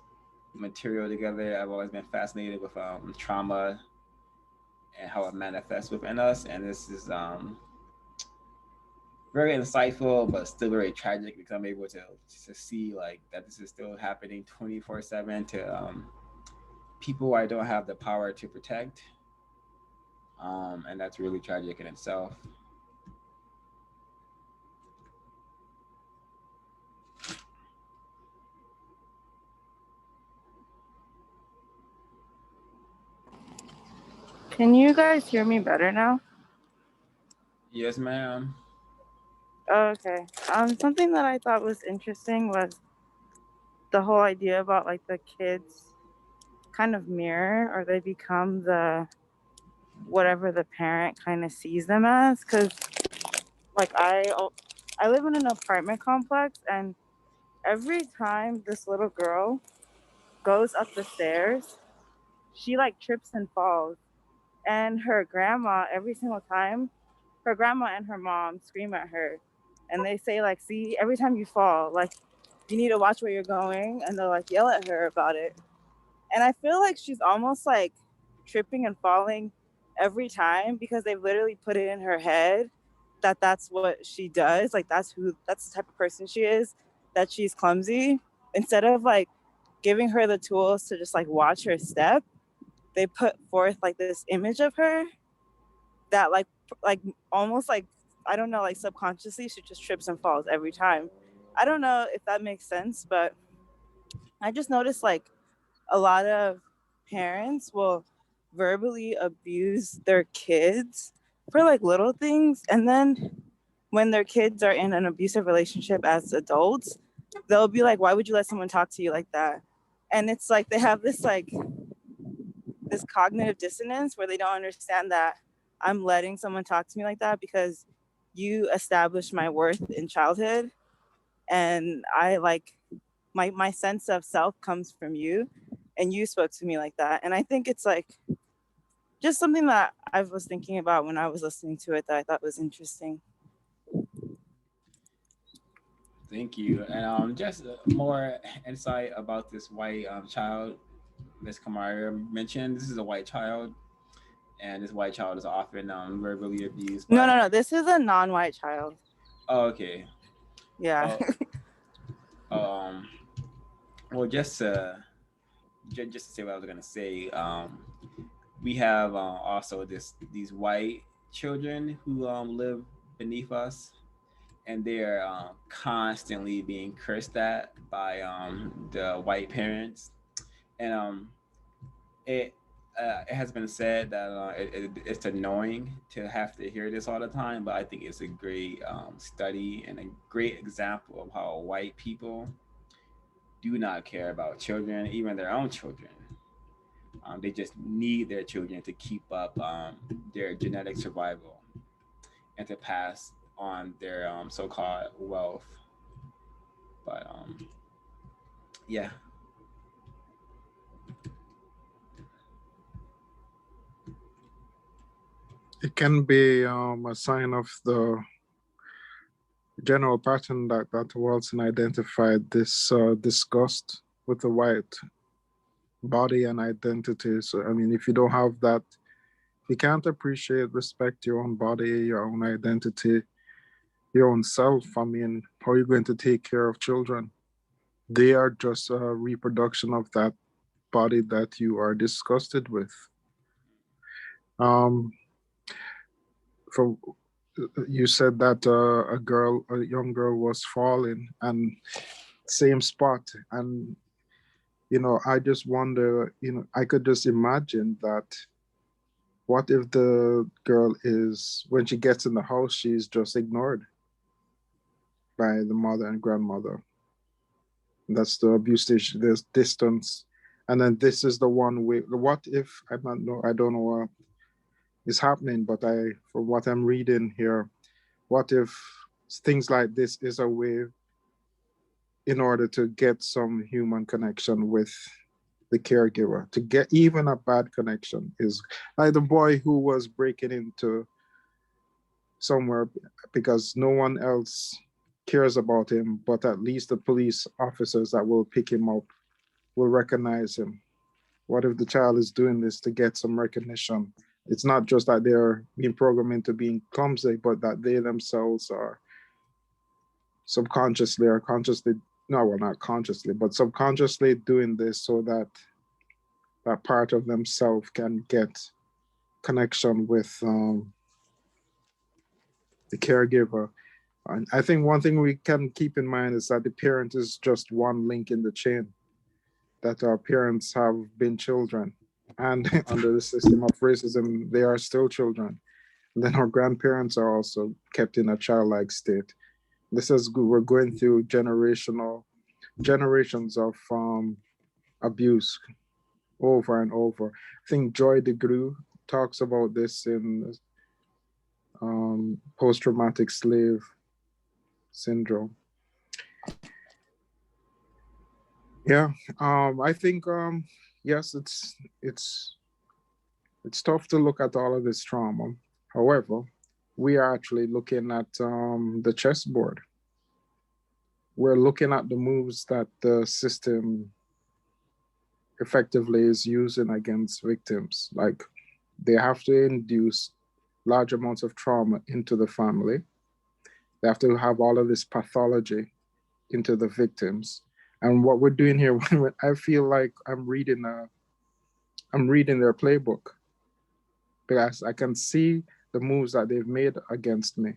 material together. I've always been fascinated with trauma and how it manifests within us, and this is very insightful, but still very tragic because I'm able to see like that this is still happening 24/7 to people I don't have the power to protect, and that's really tragic in itself. Can you guys hear me better now? Yes, ma'am. Oh, okay. Something that I thought was interesting was the whole idea about like the kids kind of mirror, or they become the whatever the parent kind of sees them as. Because like I live in an apartment complex, and every time this little girl goes up the stairs, she like trips and falls. And her grandma, every single time, her grandma and her mom scream at her, and they say like, "See, every time you fall, like you need to watch where you're going," and they'll like yell at her about it. And I feel like she's almost like tripping and falling every time because they've literally put it in her head that that's what she does. Like that's the type of person she is. that she's clumsy, instead of like giving her the tools to just like watch her step, they put forth like this image of her that like almost like, I don't know, like subconsciously she just trips and falls every time. I don't know if that makes sense, but I just noticed like a lot of parents will verbally abuse their kids for like little things, and then when their kids are in an abusive relationship as adults, they'll be like, why would you let someone talk to you like that? And it's like they have this like this cognitive dissonance where they don't understand that I'm letting someone talk to me like that because you established my worth in childhood, and I like my sense of self comes from you, and you spoke to me like that. And I think it's like just something that I was thinking about when I was listening to it that I thought was interesting. Thank you. And just more insight about this white child Miss Kamara mentioned. This is a white child, and this white child is often verbally abused by. No. This is a non-white child. Oh, okay. Yeah. Oh, um. Well, just to say what I was gonna say. We have also these white children who live beneath us, and they're constantly being cursed at by the white parents, and it it has been said that it's annoying to have to hear this all the time, but I think it's a great study and a great example of how white people do not care about children, even their own children. They just need their children to keep up their genetic survival and to pass on their so-called wealth. But yeah, It can be a sign of the general pattern that Walton identified, this disgust with the white body and identity. So, I mean, if you don't have that, you can't appreciate, respect your own body, your own identity, your own self. I mean, how are you going to take care of children? They are just a reproduction of that body that you are disgusted with. Um, for you said that a young girl was falling, and same spot, and I just wonder, I could just imagine that. What if the girl is, when she gets in the house, she's just ignored by the mother and grandmother? That's the abuse station. There's distance, and then this is the one way. What if I don't know what is happening, but from what I'm reading here, what if things like this is a way in order to get some human connection with the caregiver, to get even a bad connection, is like the boy who was breaking into somewhere because no one else cares about him, but at least the police officers that will pick him up will recognize him. What if the child is doing this to get some recognition? It's not just that they're being programmed into being clumsy, but that they themselves are subconsciously or consciously, no, well, not consciously, but subconsciously doing this so that that part of themselves can get connection with the caregiver. And I think one thing we can keep in mind is that the parent is just one link in the chain, that our parents have been children. And under the system of racism, they are still children. And then our grandparents are also kept in a childlike state. This is good. We're going through generations of abuse over and over. I think Joy DeGruy talks about this in post-traumatic slave syndrome. Yeah, I think yes, it's tough to look at all of this trauma. However, we are actually looking at the chessboard. We're looking at the moves that the system effectively is using against victims. Like, they have to induce large amounts of trauma into the family. They have to have all of this pathology into the victims. And what we're doing here, I feel like I'm reading their playbook, because I can see the moves that they've made against me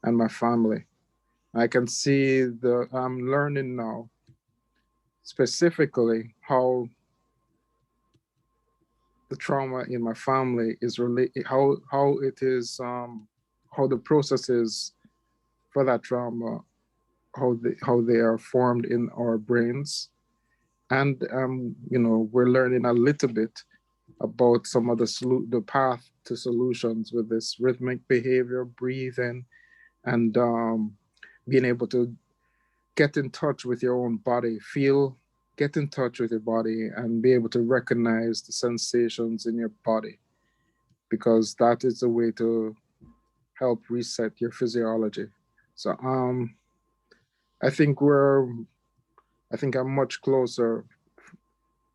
and my family. I can see I'm learning now specifically how the trauma in my family is related, how it is, how the processes for that trauma, how they are formed in our brains. And we're learning a little bit about some of the path to solutions with this rhythmic behavior, breathing, and being able to get in touch with your own body, get in touch with your body and be able to recognize the sensations in your body, because that is a way to help reset your physiology. So I think I'm much closer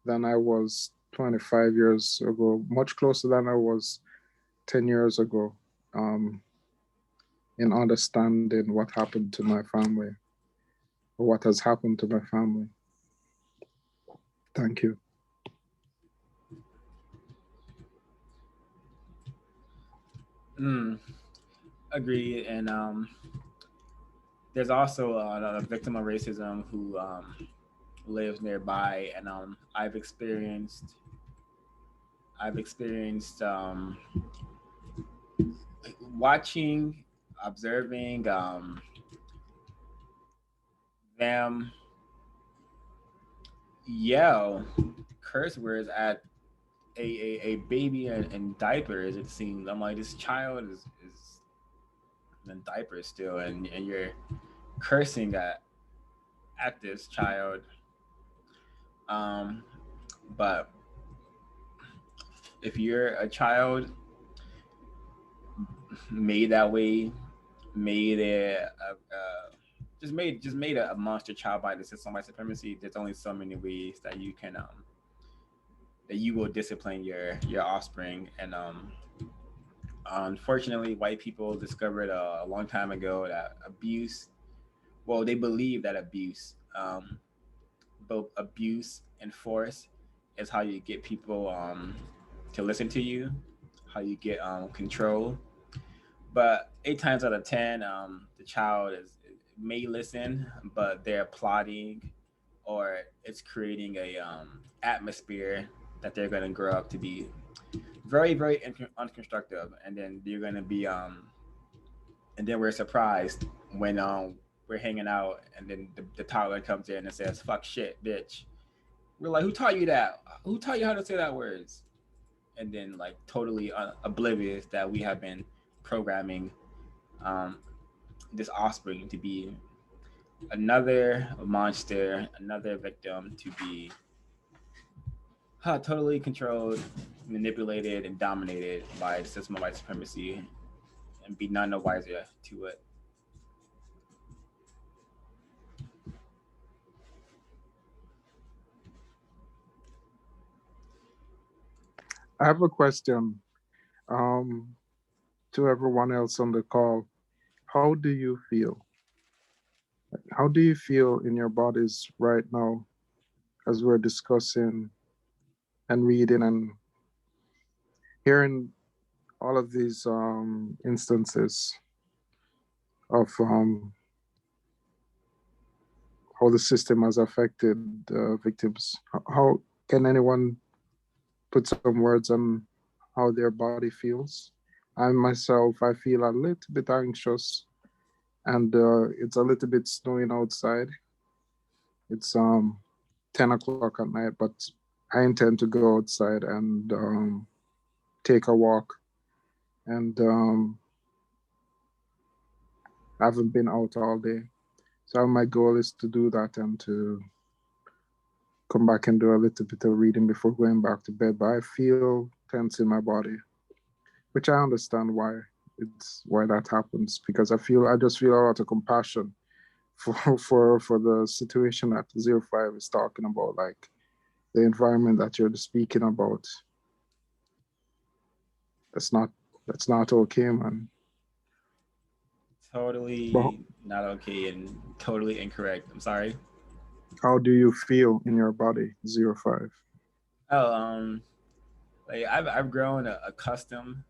than I was 25 years ago, much closer than I was 10 years ago, in understanding what happened to my family, or what has happened to my family. Thank you. Agree. And there's also a victim of racism who lives nearby, and I've experienced watching, observing them yell curse words at a baby in diapers. It seems, I'm like, this child is in diapers still, and you're cursing at this child. Um, but if you're a child made that way, made it just made a monster child by the system, white supremacy, there's only so many ways that you can that you will discipline your offspring. And unfortunately, white people discovered a long time ago that abuse, well, they believe that both abuse and force, is how you get people to listen to you, how you get control. But 8 times out of 10, the child may listen, but they're plotting, or it's creating a atmosphere that they're going to grow up to be very, very unconstructive, and then you're going to be and then we're surprised when we're hanging out, and then the toddler comes in and says "fuck shit, bitch." We're like, who taught you that? Who taught you how to say that words? And then, like, totally oblivious that we have been programming um, this offspring to be another monster, another victim, to be totally controlled, manipulated, and dominated by the system of white supremacy, and be none the wiser to it. I have a question, um, to everyone else on the call. How do you feel? How do you feel in your bodies right now as we're discussing and reading and hearing all of these instances of how the system has affected victims? How can anyone put some words on how their body feels? I myself, I feel a little bit anxious, and it's a little bit snowing outside. It's 10 o'clock at night, but I intend to go outside and take a walk. And I haven't been out all day. So my goal is to do that and to come back and do a little bit of reading before going back to bed. But I feel tense in my body, which I understand why that happens, because I just feel a lot of compassion for the situation that 05 is talking about, like the environment that you're speaking about. That's not okay, man. Totally not okay and totally incorrect. I'm sorry. How do you feel in your body? 05. Oh, like I've grown accustomed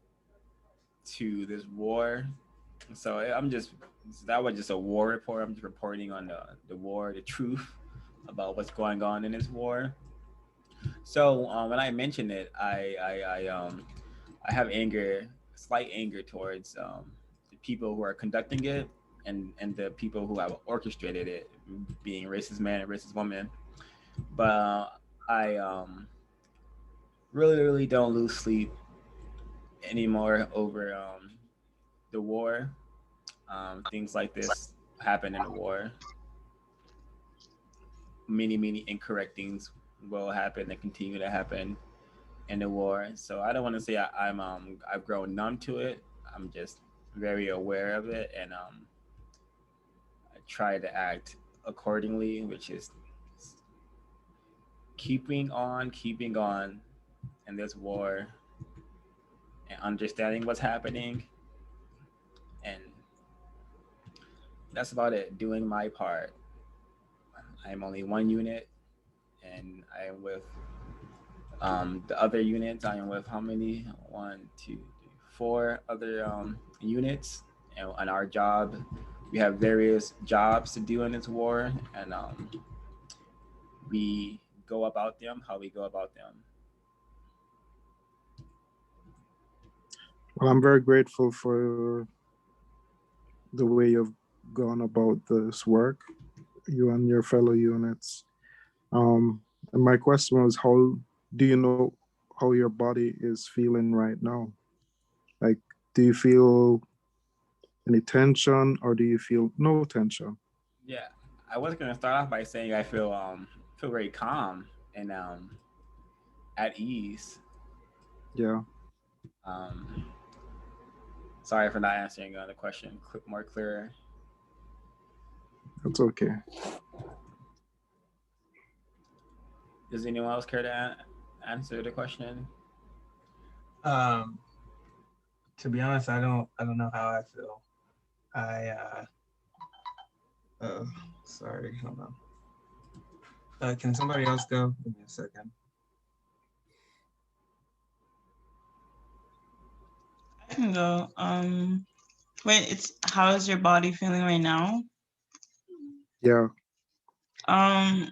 to this war, so I'm just that was just a war report. I'm just reporting on the war, the truth about what's going on in this war. So when I mention it, I have anger, slight anger towards the people who are conducting it and the people who have orchestrated it, being racist man and racist woman. But I really don't lose sleep anymore over the war. Things like this happen in the war. Many incorrect things will happen and continue to happen in the war. So I don't want to say I've grown numb to it. I'm just very aware of it, and I try to act accordingly, which is keeping on in this war and understanding what's happening, and that's about it. Doing my part. I'm only one unit, and I am with the other units. I am with how many? One, two, three, four other units, and on our job, we have various jobs to do in this war, and we go about them how we go about them. Well, I'm very grateful for the way you've gone about this work, you and your fellow units. And my question was, how do you know how your body is feeling right now? Like, do you feel any tension or do you feel no tension? Yeah, I was gonna start off by saying I feel very calm and at ease. Yeah, Um, Sorry for not answering the question more clearer. that's okay. Does anyone else care to answer the question? To be honest, I don't know how I feel. Oh, sorry, hold on. Can somebody else go? Give me a second. I can go. Wait, it's how is your body feeling right now? Yeah, I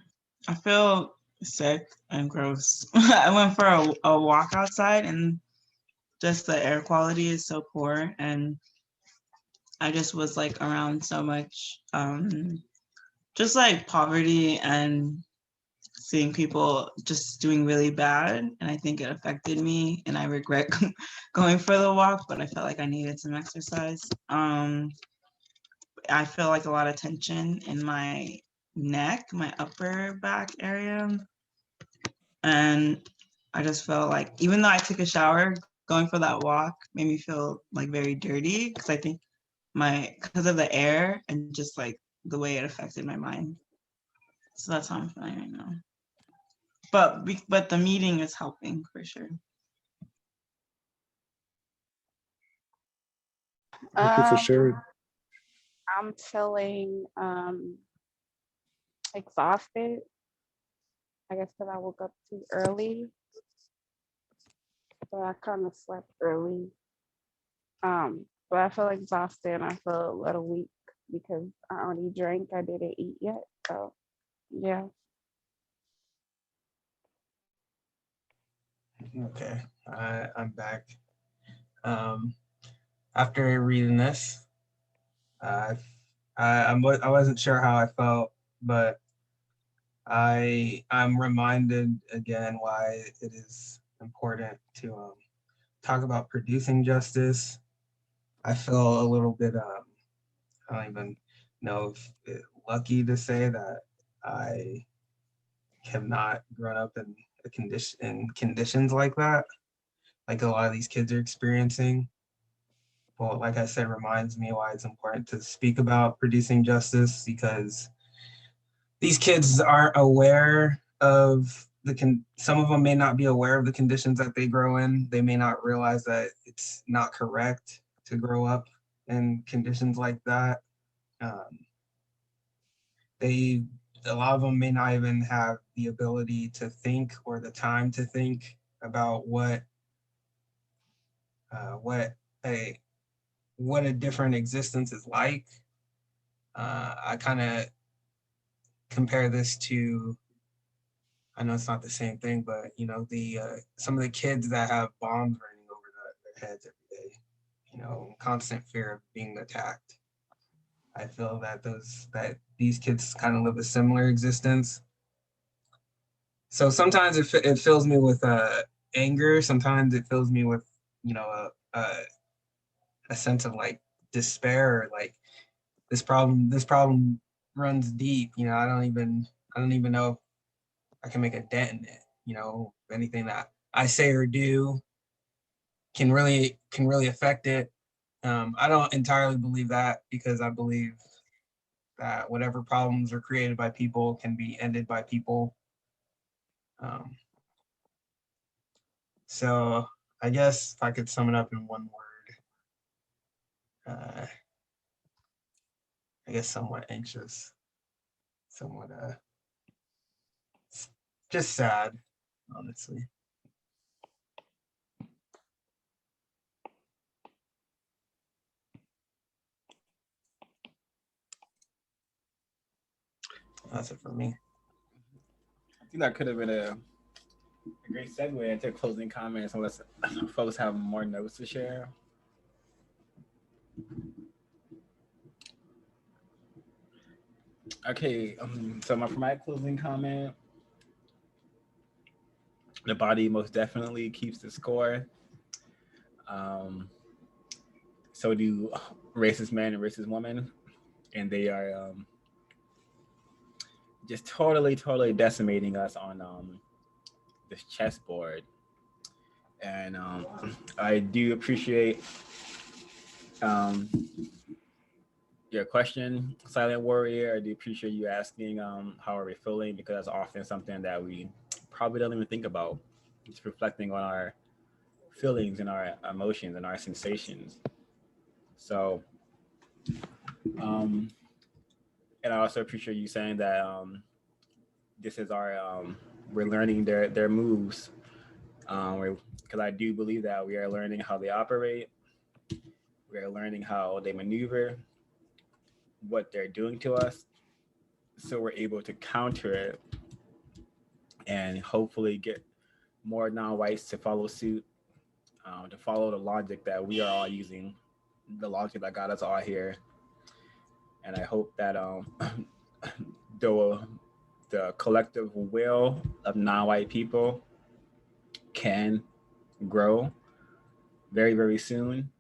feel sick and gross. I went for a walk outside and just the air quality is so poor, and I just was like around so much just like poverty and seeing people just doing really bad, and I think it affected me, and I regret going for the walk, but I felt like I needed some exercise. I feel like a lot of tension in my neck, my upper back area, and I just felt like even though I took a shower, going for that walk made me feel like very dirty because I think because of the air and just like the way it affected my mind. So that's how I'm feeling right now. But the meeting is helping for sure. thank you for sharing. I'm feeling exhausted. I guess because I woke up too early, so I kind of slept early. But I feel exhausted and I feel a little weak because I already drank. I didn't eat yet, so yeah. Okay, I'm back. After reading this, I wasn't sure how I felt, but I'm reminded again why it is important to talk about producing justice. I feel a little bit I don't even know if lucky to say that I have not grown up in conditions like that, like a lot of these kids are experiencing. Well, like I said, reminds me why it's important to speak about producing justice, because these kids aren't aware of some of them may not be aware of the conditions that they grow in. They may not realize that it's not correct to grow up in conditions like that. A lot of them may not even have the ability to think or the time to think about what a different existence is like. I kind of compare this to, I know it's not the same thing, but you know, the some of the kids that have bombs raining over their heads every day, you know, constant fear of being attacked. I feel that these kids kind of live a similar existence. So sometimes it fills me with anger. Sometimes it fills me with, you know, a sense of like despair, or like this problem runs deep. You know, I don't even know if I can make a dent in it. You know, anything that I say or do can really affect it. I don't entirely believe that, because I believe that whatever problems are created by people can be ended by people. So I guess if I could sum it up in one word, I guess somewhat anxious, somewhat just sad, honestly. That's it for me. I think that could have been a great segue into closing comments, unless folks have more notes to share. Okay, so for my closing comment, the body most definitely keeps the score. Um, so do racist men and racist women, and they are just totally decimating us on this chessboard. And I do appreciate um, your question, Silent Warrior. I do appreciate you asking how are we feeling, because that's often something that we probably don't even think about. It's reflecting on our feelings and our emotions and our sensations. So, um, and I also appreciate you saying that this is our we're learning their moves, because I do believe that we are learning how they operate. We are learning how they maneuver, what they're doing to us, so we're able to counter it and hopefully get more non-whites to follow suit, to follow the logic that we are all using, the logic that got us all here. And I hope that the the collective will of non-white people can grow very soon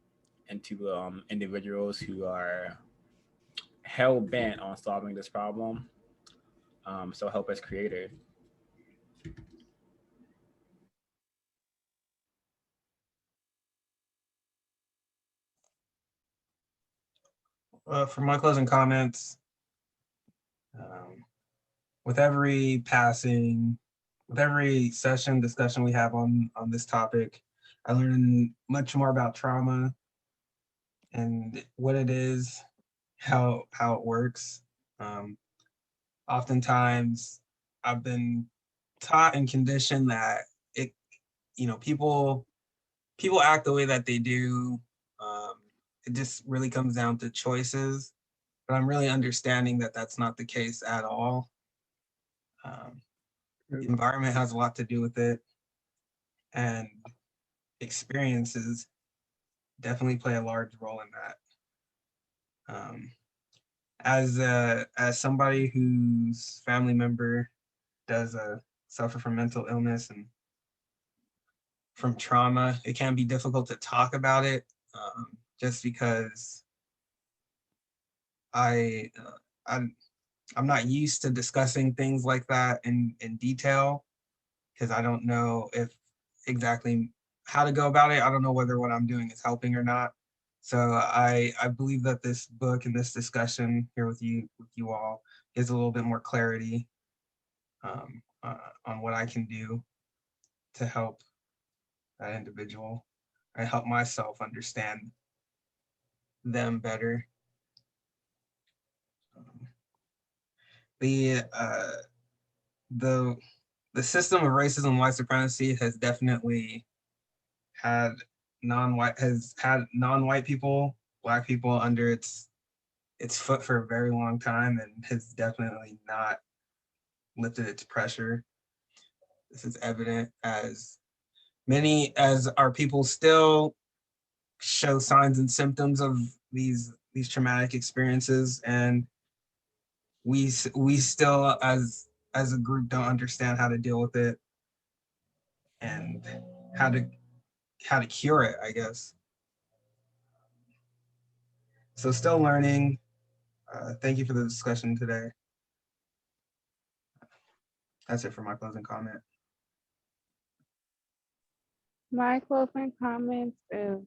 into individuals who are hell bent on solving this problem. So help us, Creator. For my closing comments, um, with every session discussion we have on this topic, I learn much more about trauma and what it is, how it works. Um, Oftentimes, I've been taught and conditioned that it, you know, people act the way that they do. Um, it just really comes down to choices, but I'm really understanding that that's not the case at all. The environment has a lot to do with it, and experiences definitely play a large role in that. As somebody whose family member does suffer from mental illness and from trauma, it can be difficult to talk about it, just because I I'm not used to discussing things like that in detail, because I don't know if exactly how to go about it. I don't know whether what I'm doing is helping or not. So I believe that this book and this discussion here with you all gives a little bit more clarity on what I can do to help that individual. I help myself understand them better. The system of racism and white supremacy has definitely had non-white people, Black people under its foot for a very long time, and has definitely not lifted its pressure. This is evident as many as our people still show signs and symptoms of these traumatic experiences, and we still as a group don't understand how to deal with it and how to cure it, I guess. So still learning. Thank you for the discussion today. That's it for my closing comment. My closing comments is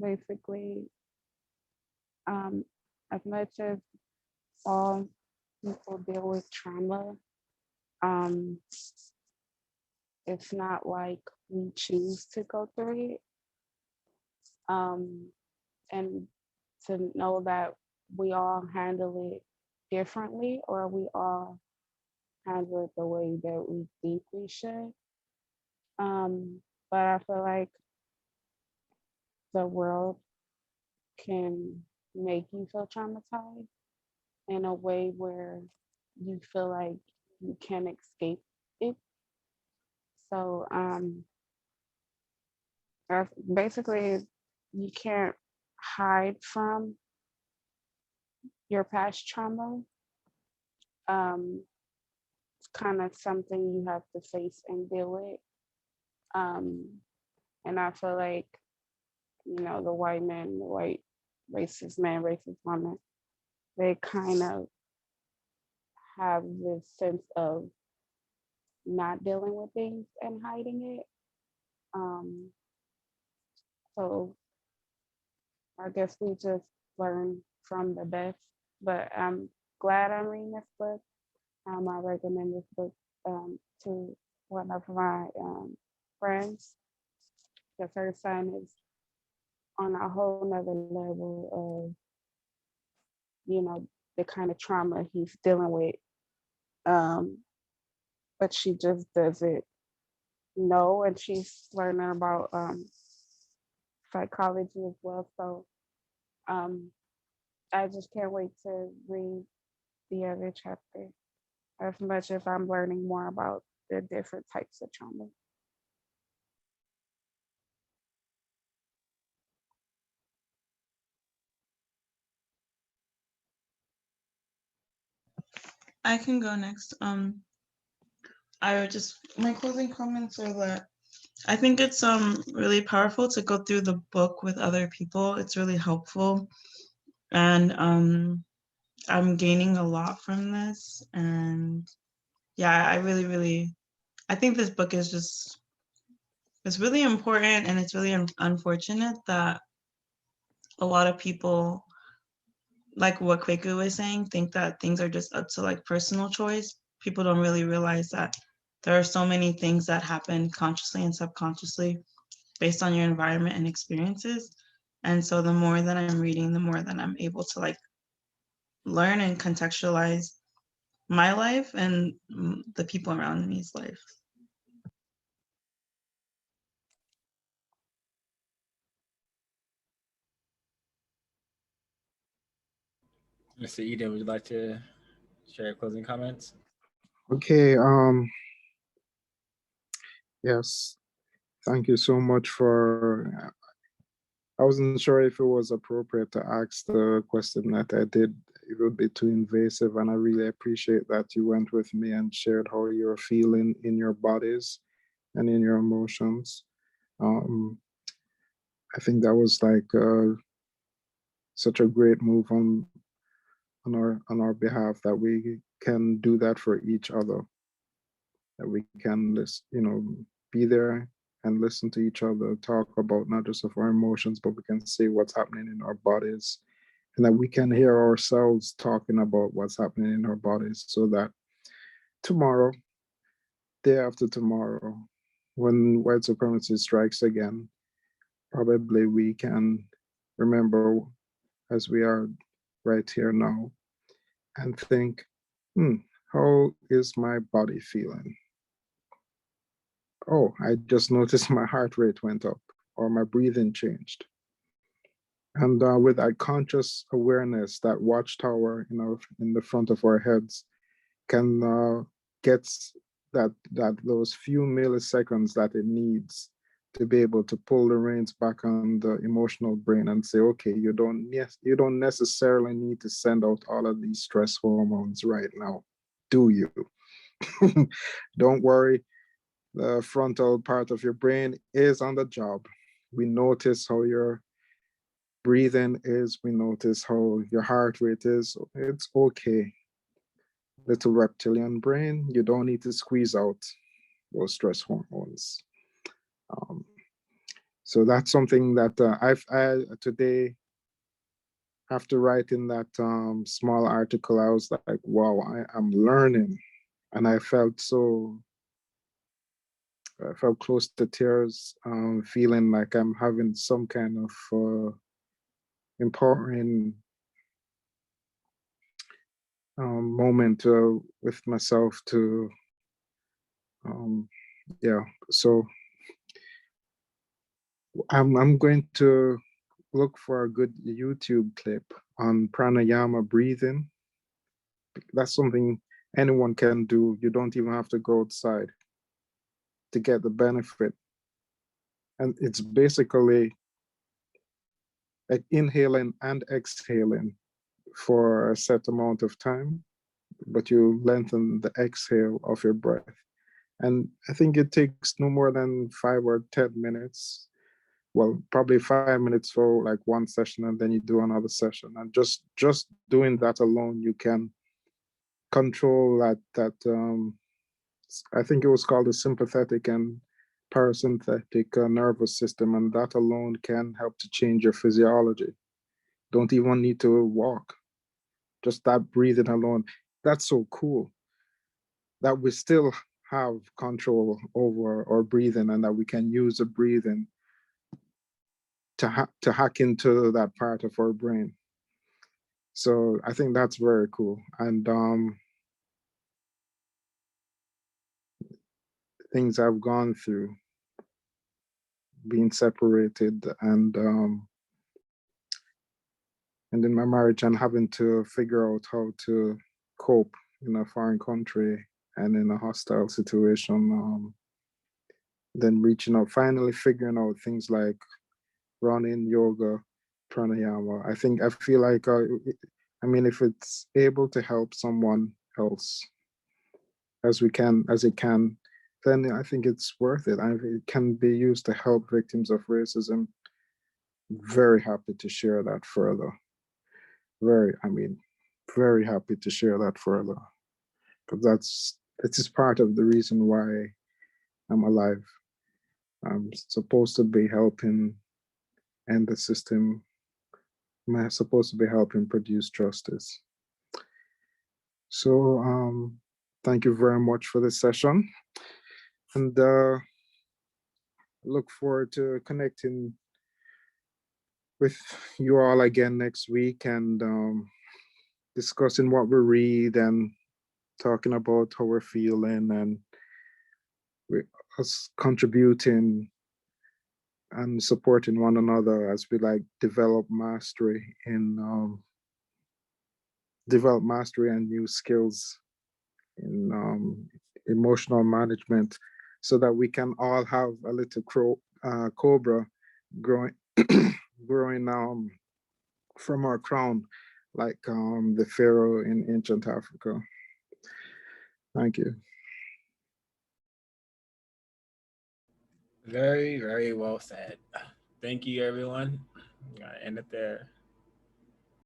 basically as much as all people deal with trauma, um, it's not like we choose to go through it. And to know that we all handle it differently, or we all handle it the way that we think we should. But I feel like the world can make you feel traumatized in a way where you feel like you can escape it. So basically, you can't hide from your past trauma. It's kind of something you have to face and deal with. Um, and I feel like, the white men, the white racist man, racist woman, they kind of have this sense of not dealing with things and hiding it. Um, so I guess we just learn from the best. But I'm glad I'm reading this book. I recommend this book to one of my friends, because her son is on a whole nother level of, the kind of trauma he's dealing with. But she just doesn't know, and she's learning about psychology as well. So um, I just can't wait to read the other chapter, as much as I'm learning more about the different types of trauma. I can go next. My closing comments are that I think it's really powerful to go through the book with other people. It's really helpful, and I'm gaining a lot from this. And yeah, I think this book is it's really important, and it's really unfortunate that a lot of people, like what Kwaku was saying, think that things are just up to like personal choice. People don't really realize that there are so many things that happen consciously and subconsciously based on your environment and experiences. And so the more that I'm reading, the more that I'm able to like learn and contextualize my life and the people around me's life. Mr. Eden, would you like to share your closing comments? Okay. Yes. Thank you so much for. I wasn't sure if it was appropriate to ask the question that I did. It would be too invasive, and I really appreciate that you went with me and shared how you're feeling in your bodies and in your emotions. Um, I think that was like such a great move on our behalf, that we can do that for each other, that we can be there and listen to each other, talk about not just of our emotions, but we can see what's happening in our bodies, and that we can hear ourselves talking about what's happening in our bodies, so that tomorrow, day after tomorrow, when white supremacy strikes again, probably we can remember as we are right here now, and think, how is my body feeling? Oh, I just noticed my heart rate went up or my breathing changed. And with that conscious awareness, that watchtower, in the front of our heads can get those few milliseconds that it needs to be able to pull the reins back on the emotional brain and say, okay, you don't necessarily need to send out all of these stress hormones right now, do you? Don't worry, the frontal part of your brain is on the job. We notice how your breathing is, we notice how your heart rate is. It's okay. Little reptilian brain, you don't need to squeeze out those stress hormones. Um, so that's something that I today, after writing that small article, I was like, wow, I'm learning. And I felt close to tears, feeling like I'm having some kind of empowering moment with myself to, yeah. So I'm going to look for a good YouTube clip on pranayama breathing. That's something anyone can do. You don't even have to go outside to get the benefit. And it's basically like inhaling and exhaling for a set amount of time, but you lengthen the exhale of your breath. And I think it takes no more than 5 or 10 minutes. Well, probably 5 minutes for like one session, and then you do another session. And just doing that alone, you can control that I think it was called the sympathetic and parasympathetic nervous system, and that alone can help to change your physiology. Don't even need to walk. Just that breathing alone. That's so cool that we still have control over our breathing, and that we can use the breathing to hack into that part of our brain. So I think that's very cool. And things I've gone through, being separated, and in my marriage, and having to figure out how to cope in a foreign country and in a hostile situation. Then reaching out, finally figuring out things like running, yoga, pranayama. I feel like, if it's able to help someone else as it can, then I think it's worth it. It can be used to help victims of racism. Very happy to share that further. Very happy to share that further, because it is part of the reason why I'm alive. I'm supposed to be helping end the system. I'm supposed to be helping produce justice. So thank you very much for this session, and look forward to connecting with you all again next week, and discussing what we read and talking about how we're feeling, and us contributing and supporting one another as we develop mastery and new skills in emotional management, so that we can all have a little cobra growing growing from our crown, like the pharaoh in ancient Africa. Thank you. Very, very well said. Thank you, everyone. Gotta end it there.